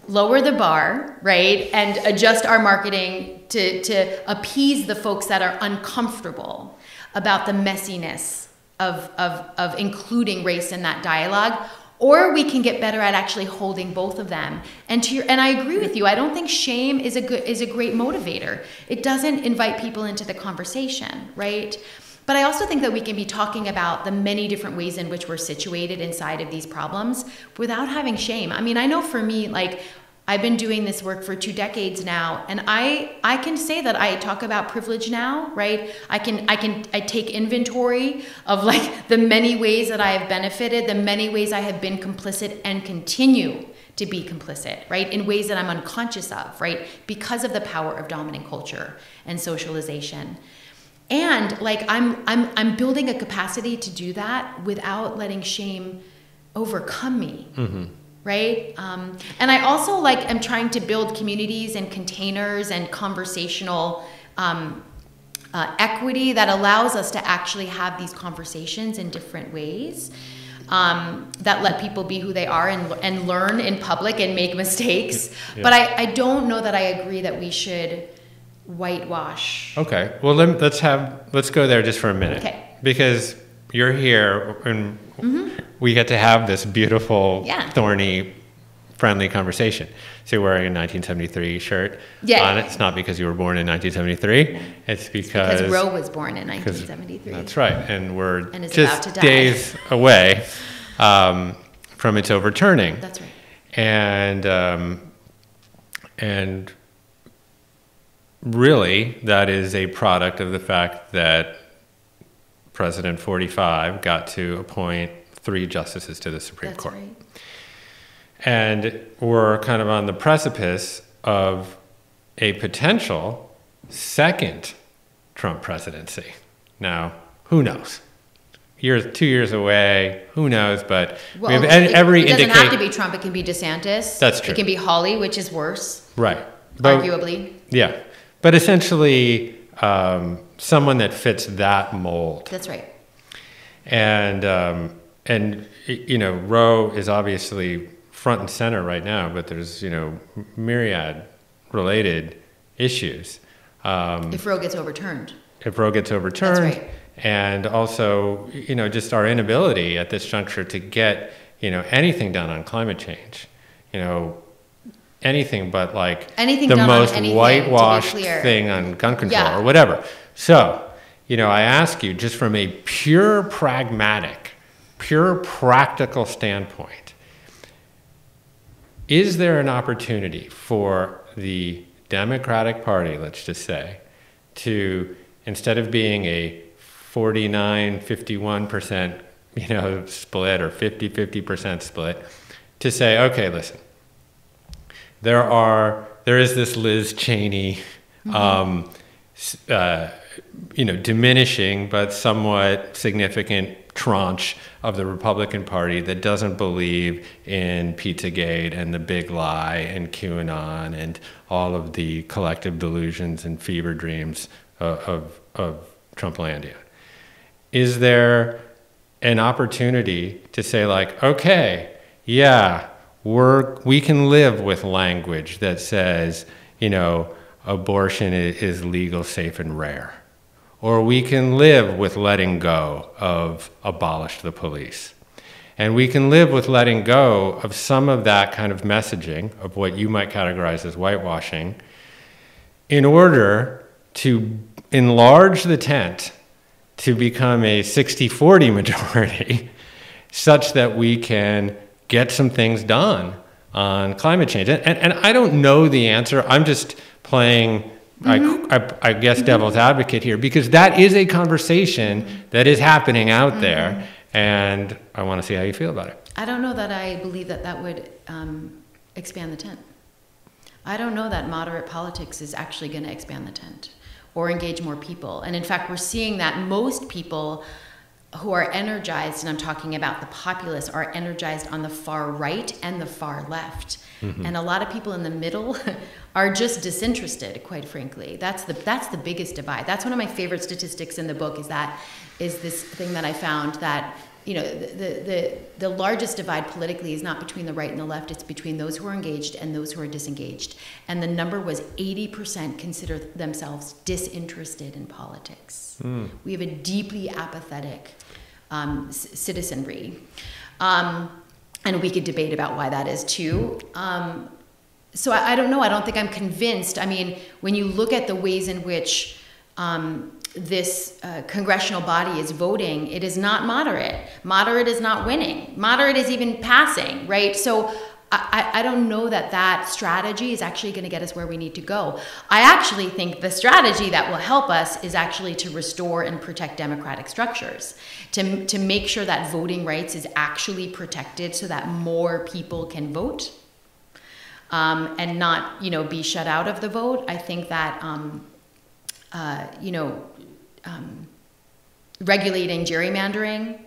lower the bar, right, and adjust our marketing to appease the folks that are uncomfortable about the messiness of including race in that dialogue, or we can get better at actually holding both of them. And I agree with you. I don't think shame is a great motivator. It doesn't invite people into the conversation, right? But I also think that we can be talking about the many different ways in which we're situated inside of these problems without having shame. I mean, I know for me, I've been doing this work for 2 decades now, and I can say that I talk about privilege now, right? I take inventory of like the many ways that I have benefited, the many ways I have been complicit and continue to be complicit, right? In ways that I'm unconscious of, right? Because of the power of dominant culture and socialization. And like I'm building a capacity to do that without letting shame overcome me. Mm-hmm. Right? And I also like am trying to build communities and containers and conversational equity that allows us to actually have these conversations in different ways that let people be who they are and learn in public and make mistakes. Yeah. But I don't know that I agree that we should whitewash. Okay. Well, let's go there just for a minute. Okay. Because you're here and we get to have this beautiful, thorny, friendly conversation. So you're wearing a 1973 shirt on it. It's not because you were born in 1973. It's because Roe was born in 1973. That's right. And we're just days away from its overturning. That's right. And really, that is a product of the fact that President 45 got to appoint 3 justices to the Supreme Court. Right. And we're kind of on the precipice of a potential second Trump presidency. Now, who knows? 2 years away, who knows? But we have every indication. It doesn't have to be Trump. It can be DeSantis. That's true. It can be Hawley, which is worse. Right. Arguably. Yeah. But essentially, someone that fits that mold. That's right. And you know, Roe is obviously front and center right now, but there's, you know, myriad related issues. If Roe gets overturned. If Roe gets overturned. That's right. And also, you know, just our inability at this juncture to get, you know, anything done on climate change. You know, anything but like the most whitewashed thing on gun control or whatever. So, you know, I ask you just from a pure pragmatic, pure practical standpoint, is there an opportunity for the Democratic Party, let's just say, to, instead of being a 49-51%, you know, split or 50-50% split, to say, okay, listen, there is this Liz Cheney, you know, diminishing but somewhat significant tranche of the Republican Party that doesn't believe in Pizzagate and the big lie and QAnon and all of the collective delusions and fever dreams of Trumplandia. Is there an opportunity to say like, okay, yeah, we can live with language that says, you know, abortion is legal, safe, and rare. Or we can live with letting go of abolish the police. And we can live with letting go of some of that kind of messaging of what you might categorize as whitewashing in order to enlarge the tent to become a 60-40 majority such that we can get some things done on climate change. And I don't know the answer. I'm just playing, I guess, devil's advocate here, because that is a conversation that is happening out there, and I want to see how you feel about it. I don't know that I believe that would expand the tent. I don't know that moderate politics is actually going to expand the tent or engage more people. And in fact, we're seeing that most people who are energized, and I'm talking about the populace, are energized on the far right and the far left. And a lot of people in the middle are just disinterested, quite frankly. That's the biggest divide. That's one of my favorite statistics in the book, is this thing that I found that, you know, the largest divide politically is not between the right and the left, it's between those who are engaged and those who are disengaged. And the number was 80% consider themselves disinterested in politics. We have a deeply apathetic citizenry. And we could debate about why that is too. So I don't know, I don't think I'm convinced. I mean, when you look at the ways in which this congressional body is voting, it is not moderate. Moderate is not winning. Moderate is even passing, right? So I don't know that strategy is actually going to get us where we need to go. I actually think the strategy that will help us is actually to restore and protect democratic structures, to make sure that voting rights is actually protected so that more people can vote, and not, be shut out of the vote. I think that, regulating gerrymandering,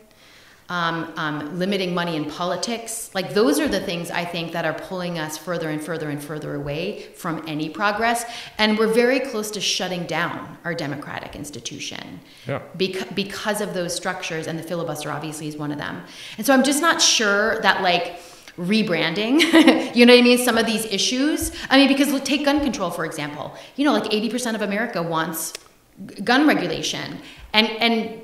limiting money in politics, like those are the things I think that are pulling us further and further and further away from any progress. And we're very close to shutting down our democratic institution, because of those structures, and the filibuster obviously is one of them. And so I'm just not sure that rebranding, you know what I mean? Some of these issues, because take gun control, for example, 80% of America wants gun regulation, and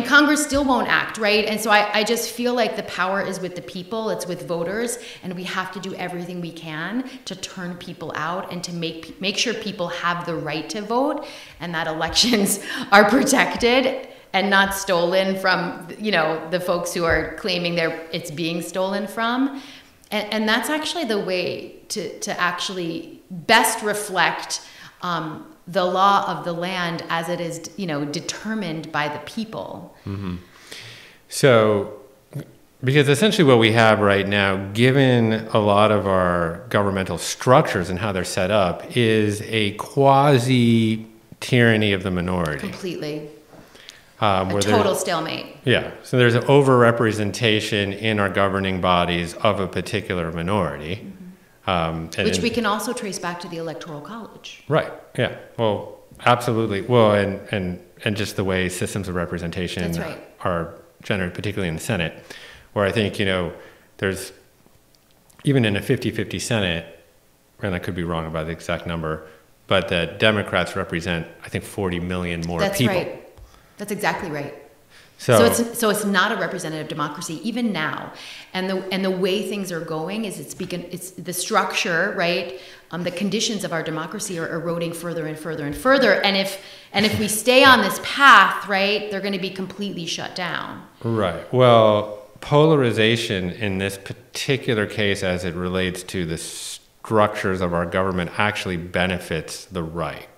Congress still won't act, right? And so I just feel like the power is with the people, it's with voters, and we have to do everything we can to turn people out and to make sure people have the right to vote, and that elections are protected and not stolen from, the folks who are claiming it's being stolen from. And that's actually the way to actually best reflect the law of the land as it is, determined by the people. Mm-hmm. So, because essentially what we have right now, given a lot of our governmental structures and how they're set up, is a quasi-tyranny of the minority. Completely. A total stalemate. Yeah. So there's an overrepresentation in our governing bodies of a particular minority. Which we can also trace back to the Electoral College. Right. Yeah. Well, absolutely. Well, and just the way systems of representation are generated, particularly in the Senate, where I think, there's, even in a 50-50 Senate, and I could be wrong about the exact number, but the Democrats represent, I think, 40 million more people. That's right. That's exactly right. So it's not a representative democracy even now, and the way things are going is it's the structure, right? The conditions of our democracy are eroding further and further and further, and if we stay on this path, right, they're going to be completely shut down. Right. Well, polarization in this particular case, as it relates to the structures of our government, actually benefits the right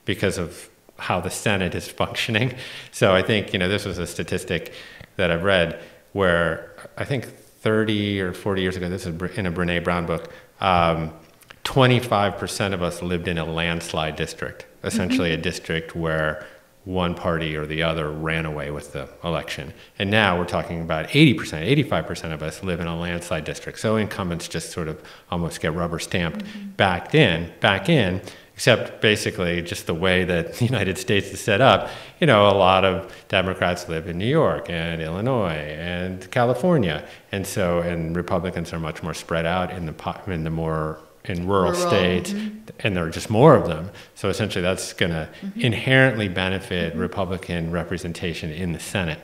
because of how the Senate is functioning. So I think, this was a statistic that I've read where I think 30 or 40 years ago, this is in a Brene Brown book, 25% of us lived in a landslide district, essentially a district where one party or the other ran away with the election. And now we're talking about 80%, 85% of us live in a landslide district. So incumbents just sort of almost get rubber stamped back in, except basically just the way that the United States is set up. A lot of Democrats live in New York and Illinois and California. And Republicans are much more spread out in rural states, and there are just more of them. So essentially that's going to inherently benefit Republican representation in the Senate.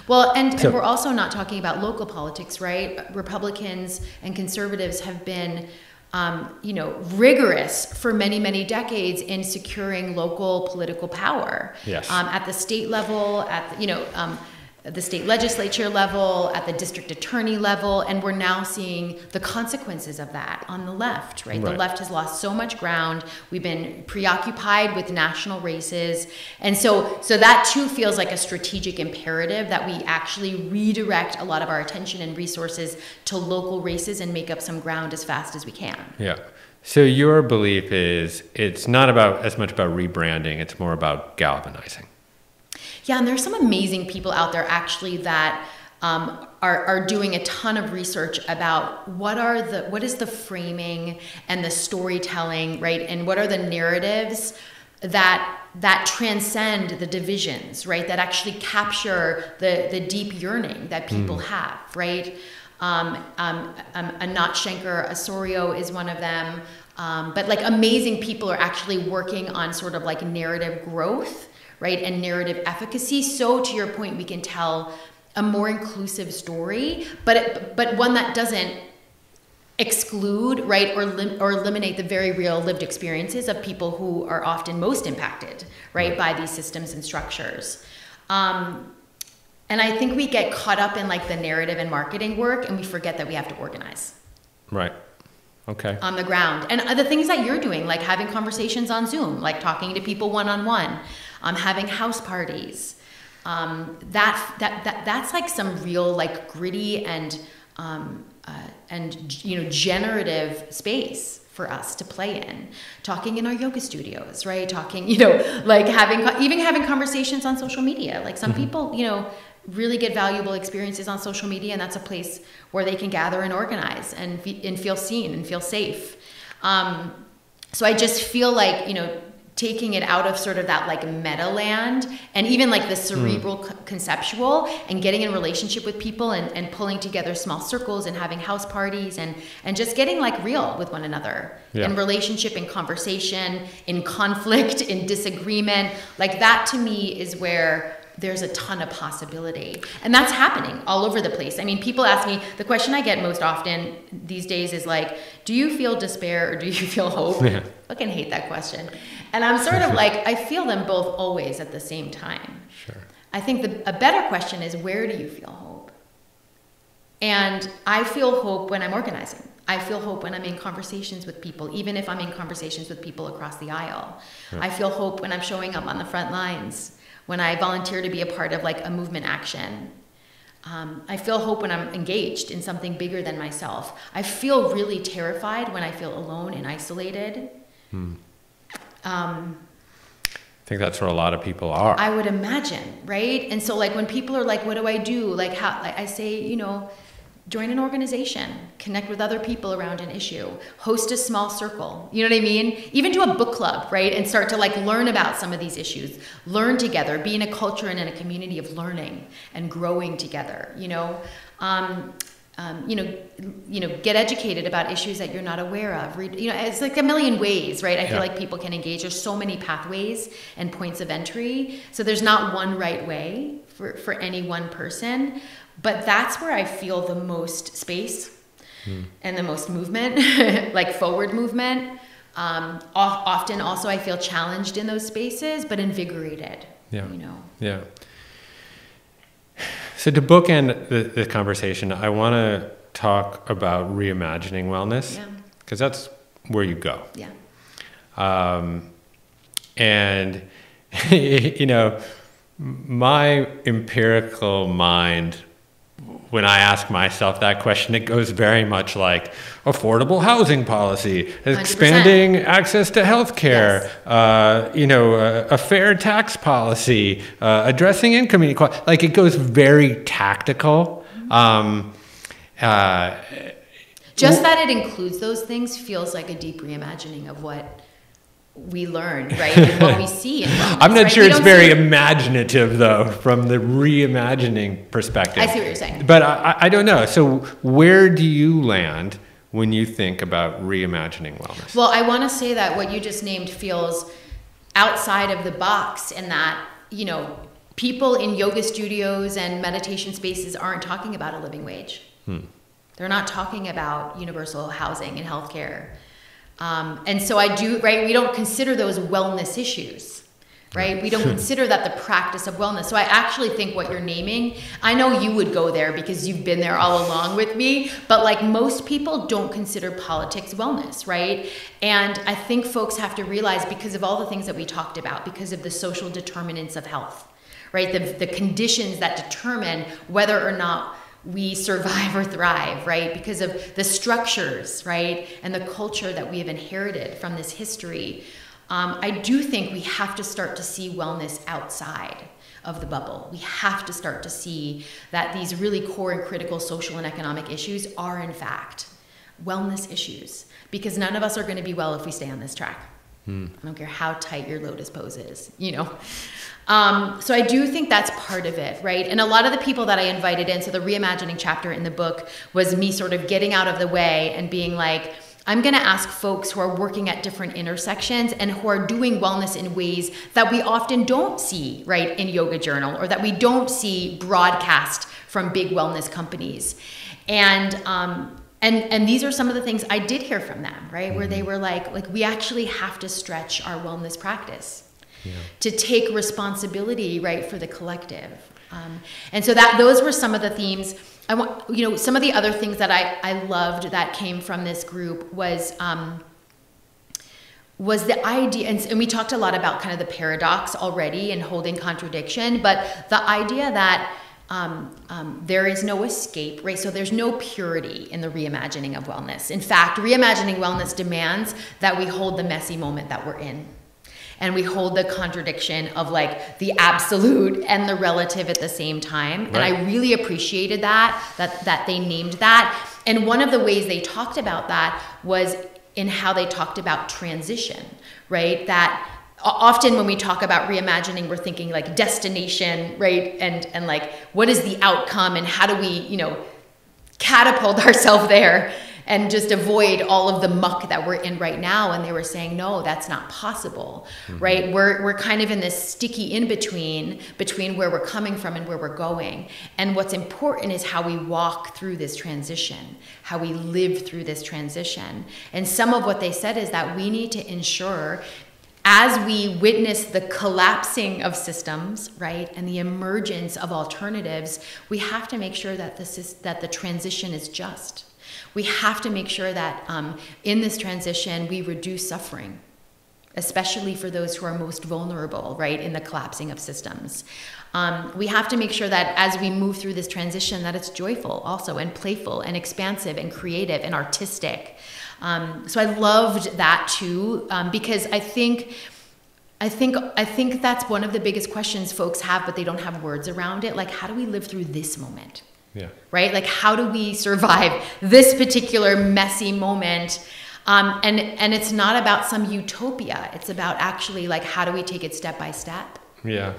Well, and we're also not talking about local politics, right? Republicans and conservatives have been rigorous for many, many decades in securing local political power. Yes. At the state level, at the state legislature level, at the district attorney level, and we're now seeing the consequences of that on the left, right? The left has lost so much ground. We've been preoccupied with national races. And so that too feels like a strategic imperative that we actually redirect a lot of our attention and resources to local races and make up some ground as fast as we can. Yeah. So your belief is it's not as much about rebranding, it's more about galvanizing. Yeah, and there's some amazing people out there actually that are doing a ton of research about what is the framing and the storytelling, right? And what are the narratives that transcend the divisions, right? That actually capture the deep yearning that people have, right? Anat Shenker Osorio is one of them. But amazing people are actually working on sort of narrative growth, right, and narrative efficacy. So to your point, we can tell a more inclusive story, but one that doesn't exclude, right, or eliminate the very real lived experiences of people who are often most impacted, right, by these systems and structures. And I think we get caught up in the narrative and marketing work, and we forget that we have to organize. Right. Okay. On the ground. And the things that you're doing, like having conversations on Zoom, like talking to people one-on-one, having house parties, that's like some real like gritty and generative space for us to play in. Talking in our yoga studios, right? Talking, like having conversations on social media. Like some people, really get valuable experiences on social media, and that's a place where they can gather and organize and feel seen and feel safe. So I just feel like, taking it out of sort of that like meta land and even like the cerebral conceptual, and getting in relationship with people and pulling together small circles and having house parties and just getting like real with one another in relationship, in conversation, in conflict, in disagreement. Like that to me is where there's a ton of possibility. And that's happening all over the place. I mean, people ask me, the question I get most often these days is like, do you feel despair or do you feel hope? I fucking hate that question. And I'm sort of like, I feel them both always at the same time. Sure. I think a better question is, where do you feel hope? And I feel hope when I'm organizing. I feel hope when I'm in conversations with people, even if I'm in conversations with people across the aisle. I feel hope when I'm showing up on the front lines, when I volunteer to be a part of like a movement action. I feel hope when I'm engaged in something bigger than myself. I feel really terrified when I feel alone and isolated. I think that's where a lot of people are. I would imagine, right? And so like when people are like, what do I do? Like how, like I say, join an organization, connect with other people around an issue, host a small circle, you know what I mean? Even do a book club, right? And start to like learn about some of these issues, learn together, be in a culture and in a community of learning and growing together, get educated about issues that you're not aware of. Read, it's like a million ways, right? I feel like people can engage. There's so many pathways and points of entry. So there's not one right way for any one person. But that's where I feel the most space and the most movement, like forward movement. Often also I feel challenged in those spaces, but invigorated, Yeah. So to bookend the conversation, I want to talk about reimagining wellness, because that's where you go. Yeah. And, my empirical mind, when I ask myself that question, it goes very much like affordable housing policy, 100%. Expanding access to healthcare, a fair tax policy, addressing income inequality. Like it goes very tactical. Just that it includes those things feels like a deep reimagining of what we learn, right? And what we see in wellness, I'm not sure it's very imaginative, though, from the reimagining perspective. I see what you're saying. But I don't know. So where do you land when you think about reimagining wellness? Well, I want to say that what you just named feels outside of the box, and that, people in yoga studios and meditation spaces aren't talking about a living wage. They're not talking about universal housing and healthcare. And so I do, right? We don't consider those wellness issues, right? We don't consider that the practice of wellness. So I actually think what you're naming, I know you would go there because you've been there all along with me, but like most people don't consider politics wellness, right? And I think folks have to realize, because of all the things that we talked about, because of the social determinants of health, right? The conditions that determine whether or not we survive or thrive, right? Because of the structures, right? And the culture that we have inherited from this history. I do think we have to start to see wellness outside of the bubble. We have to start to see that these really core and critical social and economic issues are in fact wellness issues, because none of us are going to be well if we stay on this track. I don't care how tight your lotus pose is, So I do think that's part of it, right? And a lot of the people that I invited in, so the reimagining chapter in the book was me sort of getting out of the way and being like, I'm going to ask folks who are working at different intersections and who are doing wellness in ways that we often don't see, right, in Yoga Journal, or that we don't see broadcast from big wellness companies. And these are some of the things I did hear from them, right? Where they were like we actually have to stretch our wellness practice to take responsibility, right, for the collective. And so those were some of the themes. I want, you know, some of the other things that I loved that came from this group was the idea, and we talked a lot about kind of the paradox already and holding contradiction, but the idea that there is no escape, right? So there's no purity in the reimagining of wellness. In fact, reimagining wellness demands that we hold the messy moment that we're in. And we hold the contradiction of like the absolute and the relative at the same time. Right. And I really appreciated that they named that. And one of the ways they talked about that was in how they talked about transition, right? That often when we talk about reimagining, we're thinking like destination, right? And like, what is the outcome and how do we, you know, catapult ourselves there and just avoid all of the muck that we're in right now? And they were saying, no, that's not possible, right? We're kind of in this sticky in-between where we're coming from and where we're going. And what's important is how we walk through this transition, how we live through this transition. And some of what they said is that we need to ensure, as we witness the collapsing of systems, right, and the emergence of alternatives, we have to make sure that the transition is just. We have to make sure that in this transition, we reduce suffering, especially for those who are most vulnerable, right, in the collapsing of systems. We have to make sure that as we move through this transition, that it's joyful also, and playful, and expansive, and creative, and artistic. So I loved that too, because I think that's one of the biggest questions folks have, but they don't have words around it. Like, how do we live through this moment? Yeah. Right? Like, how do we survive this particular messy moment? And it's not about some utopia. It's about actually, like, how do we take it step by step? Yeah.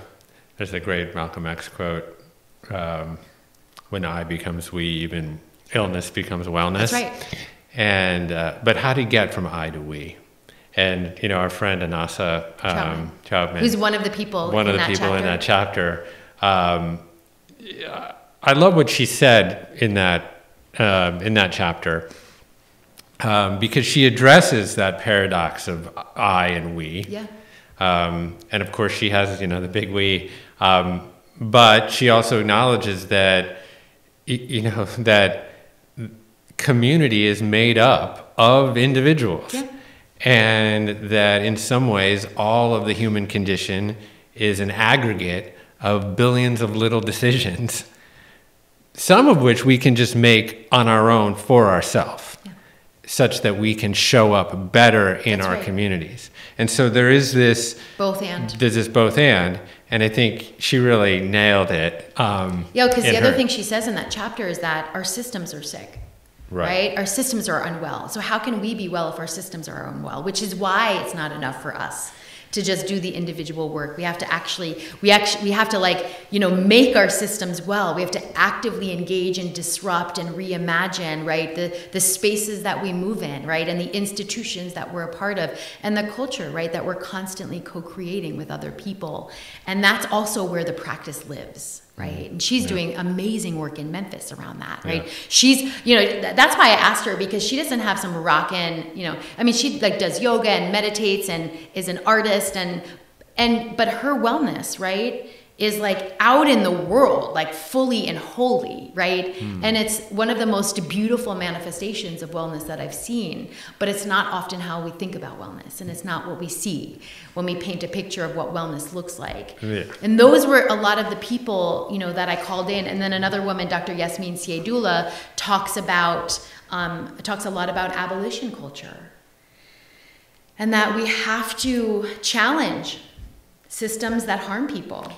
There's a great Malcolm X quote, when I becomes we, even illness becomes wellness. That's right. And, but how do you get from I to we? And, you know, our friend Anasa Choudman, who's one of the people in that chapter. I love what she said in that chapter, because she addresses that paradox of I and we. Yeah. And of course she has, you know, the big we, but she also acknowledges that, you know, that community is made up of individuals. Yeah. And that in some ways, all of the human condition is an aggregate of billions of little decisions, some of which we can just make on our own for ourselves, such that we can show up better in our communities. And so there is this both and. There's this both and I think she really nailed it. Yeah, because the other thing she says in that chapter is that our systems are sick. Right? Our systems are unwell. So how can we be well if our systems are unwell? Which is why it's not enough for us to just do the individual work. We have to we have to, like, you know, make our systems well. We have to actively engage and disrupt and reimagine, right? The spaces that we move in, right? And the institutions that we're a part of, and the culture, right? That we're constantly co-creating with other people. And that's also where the practice lives. Right. And she's doing amazing work in Memphis around that. Right. Yeah. She's, you know, that's why I asked her, because she doesn't have some Moroccan, you know, I mean, she like does yoga and meditates and is an artist but her wellness, right, is like out in the world, like fully and wholly, right? And it's one of the most beautiful manifestations of wellness that I've seen, but it's not often how we think about wellness, and it's not what we see when we paint a picture of what wellness looks like. Yeah. And those were a lot of the people, you know, that I called in. And then another woman, Dr. Yasmin Siedula, talks a lot about abolition culture, and that we have to challenge systems that harm people,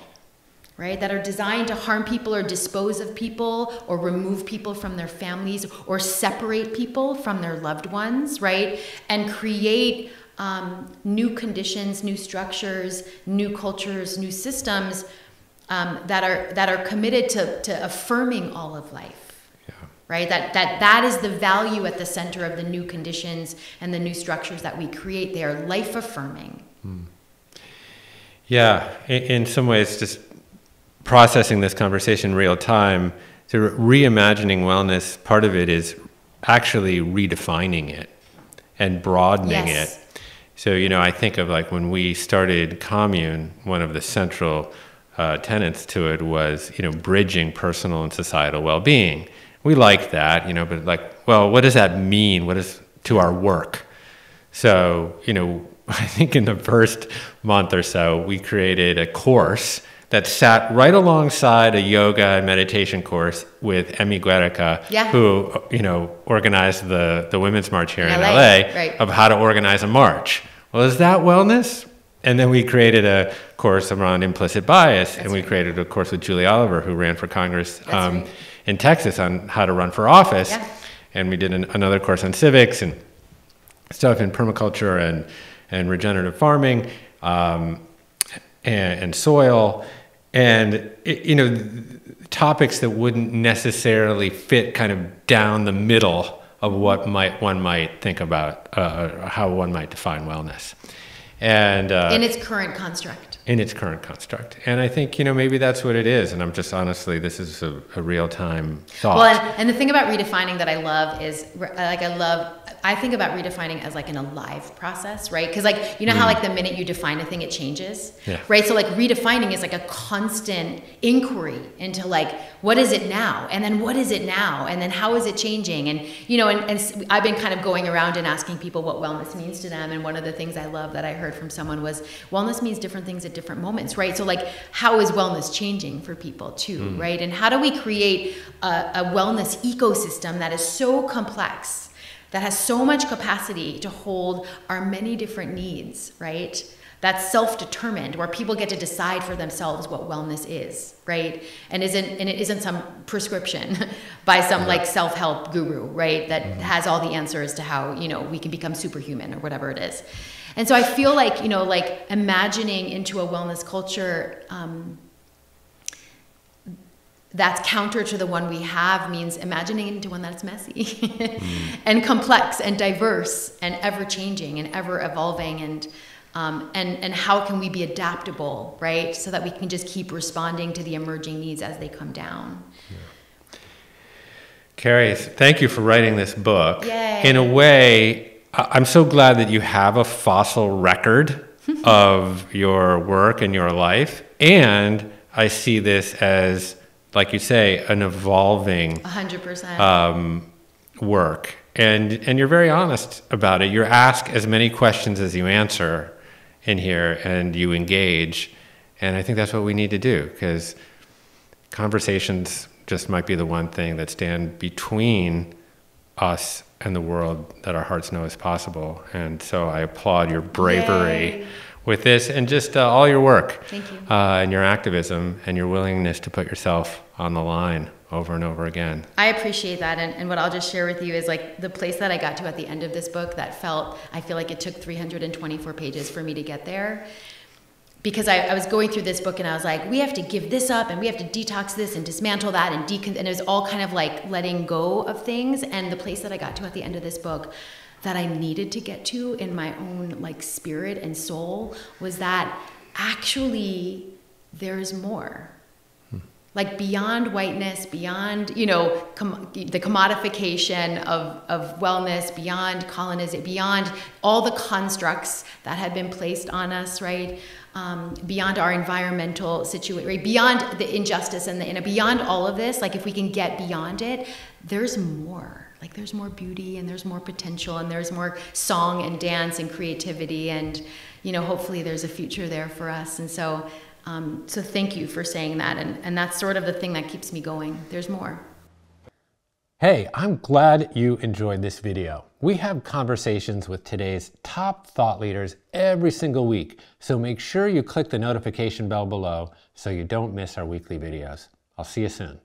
right? That are designed to harm people or dispose of people or remove people from their families or separate people from their loved ones, right? And create new conditions, new structures, new cultures, new systems that are committed to affirming all of life, right? That is the value at the center of the new conditions and the new structures that we create. They are life affirming. Yeah, in some ways, just processing this conversation in real time, so reimagining wellness, part of it is actually redefining it and broadening it. So, you know, I think of like when we started Commune, one of the central tenets to it was, bridging personal and societal well-being. We liked that, but well, what does that mean? What is to our work? So, I think in the first month or so, we created a course that sat right alongside a yoga and meditation course with Emmy Guerrica, who, organized the Women's March here in LA, of how to organize a march. Well, is that wellness? And then we created a course around implicit bias, and we created a course with Julie Oliver, who ran for Congress in Texas, on how to run for office. And we did another course on civics and stuff in permaculture and regenerative farming and soil, and topics that wouldn't necessarily fit kind of down the middle of what one might think about how one might define wellness. And in its current construct. And I think, maybe that's what it is. And I'm just honestly, this is a real-time thought. Well, and the thing about redefining that I love is, I think about redefining as like an alive process, right? Because how the minute you define a thing, it changes, right? So redefining is like a constant inquiry into what is it now? And then what is it now? And then how is it changing? And, and I've been kind of going around and asking people what wellness means to them. And one of the things I love that I heard from someone was wellness means different things at different moments, right? So how is wellness changing for people too, right? And how do we create a wellness ecosystem that is so complex, that has so much capacity to hold our many different needs, right? That's self-determined, where people get to decide for themselves what wellness is, right? And it isn't some prescription by some self-help guru, right? That has all the answers to how, we can become superhuman or whatever it is. And so I feel imagining into a wellness culture that's counter to the one we have means imagining into one that's messy and complex and diverse and ever-changing and ever-evolving, and how can we be adaptable, right? So that we can just keep responding to the emerging needs as they come down. Kerri, thank you for writing this book. Yay. In a way, I'm so glad that you have a fossil record of your work and your life. And I see this as, like you say, an evolving 100% work. And you're very honest about it. You ask as many questions as you answer in here, and you engage. And I think that's what we need to do, because conversations just might be the one thing that stand between us and the world that our hearts know is possible. And so I applaud your bravery with this, and just all your work. Thank you. And your activism and your willingness to put yourself on the line over and over again. I appreciate that. And what I'll just share with you is the place that I got to at the end of this book that I feel like it took 324 pages for me to get there. Because I was going through this book and I was like, we have to give this up and we have to detox this and dismantle that and it was all kind of letting go of things. And the place that I got to at the end of this book that I needed to get to in my own spirit and soul was that actually there's more. Beyond whiteness, beyond, the commodification of wellness, beyond colonization, beyond all the constructs that had been placed on us, right? Beyond our environmental situation, right? Beyond the injustice and beyond all of this, if we can get beyond it, there's more. There's more beauty and there's more potential and there's more song and dance and creativity and, hopefully there's a future there for us. And so thank you for saying that. And that's sort of the thing that keeps me going. There's more. Hey, I'm glad you enjoyed this video. We have conversations with today's top thought leaders every single week. So make sure you click the notification bell below so you don't miss our weekly videos. I'll see you soon.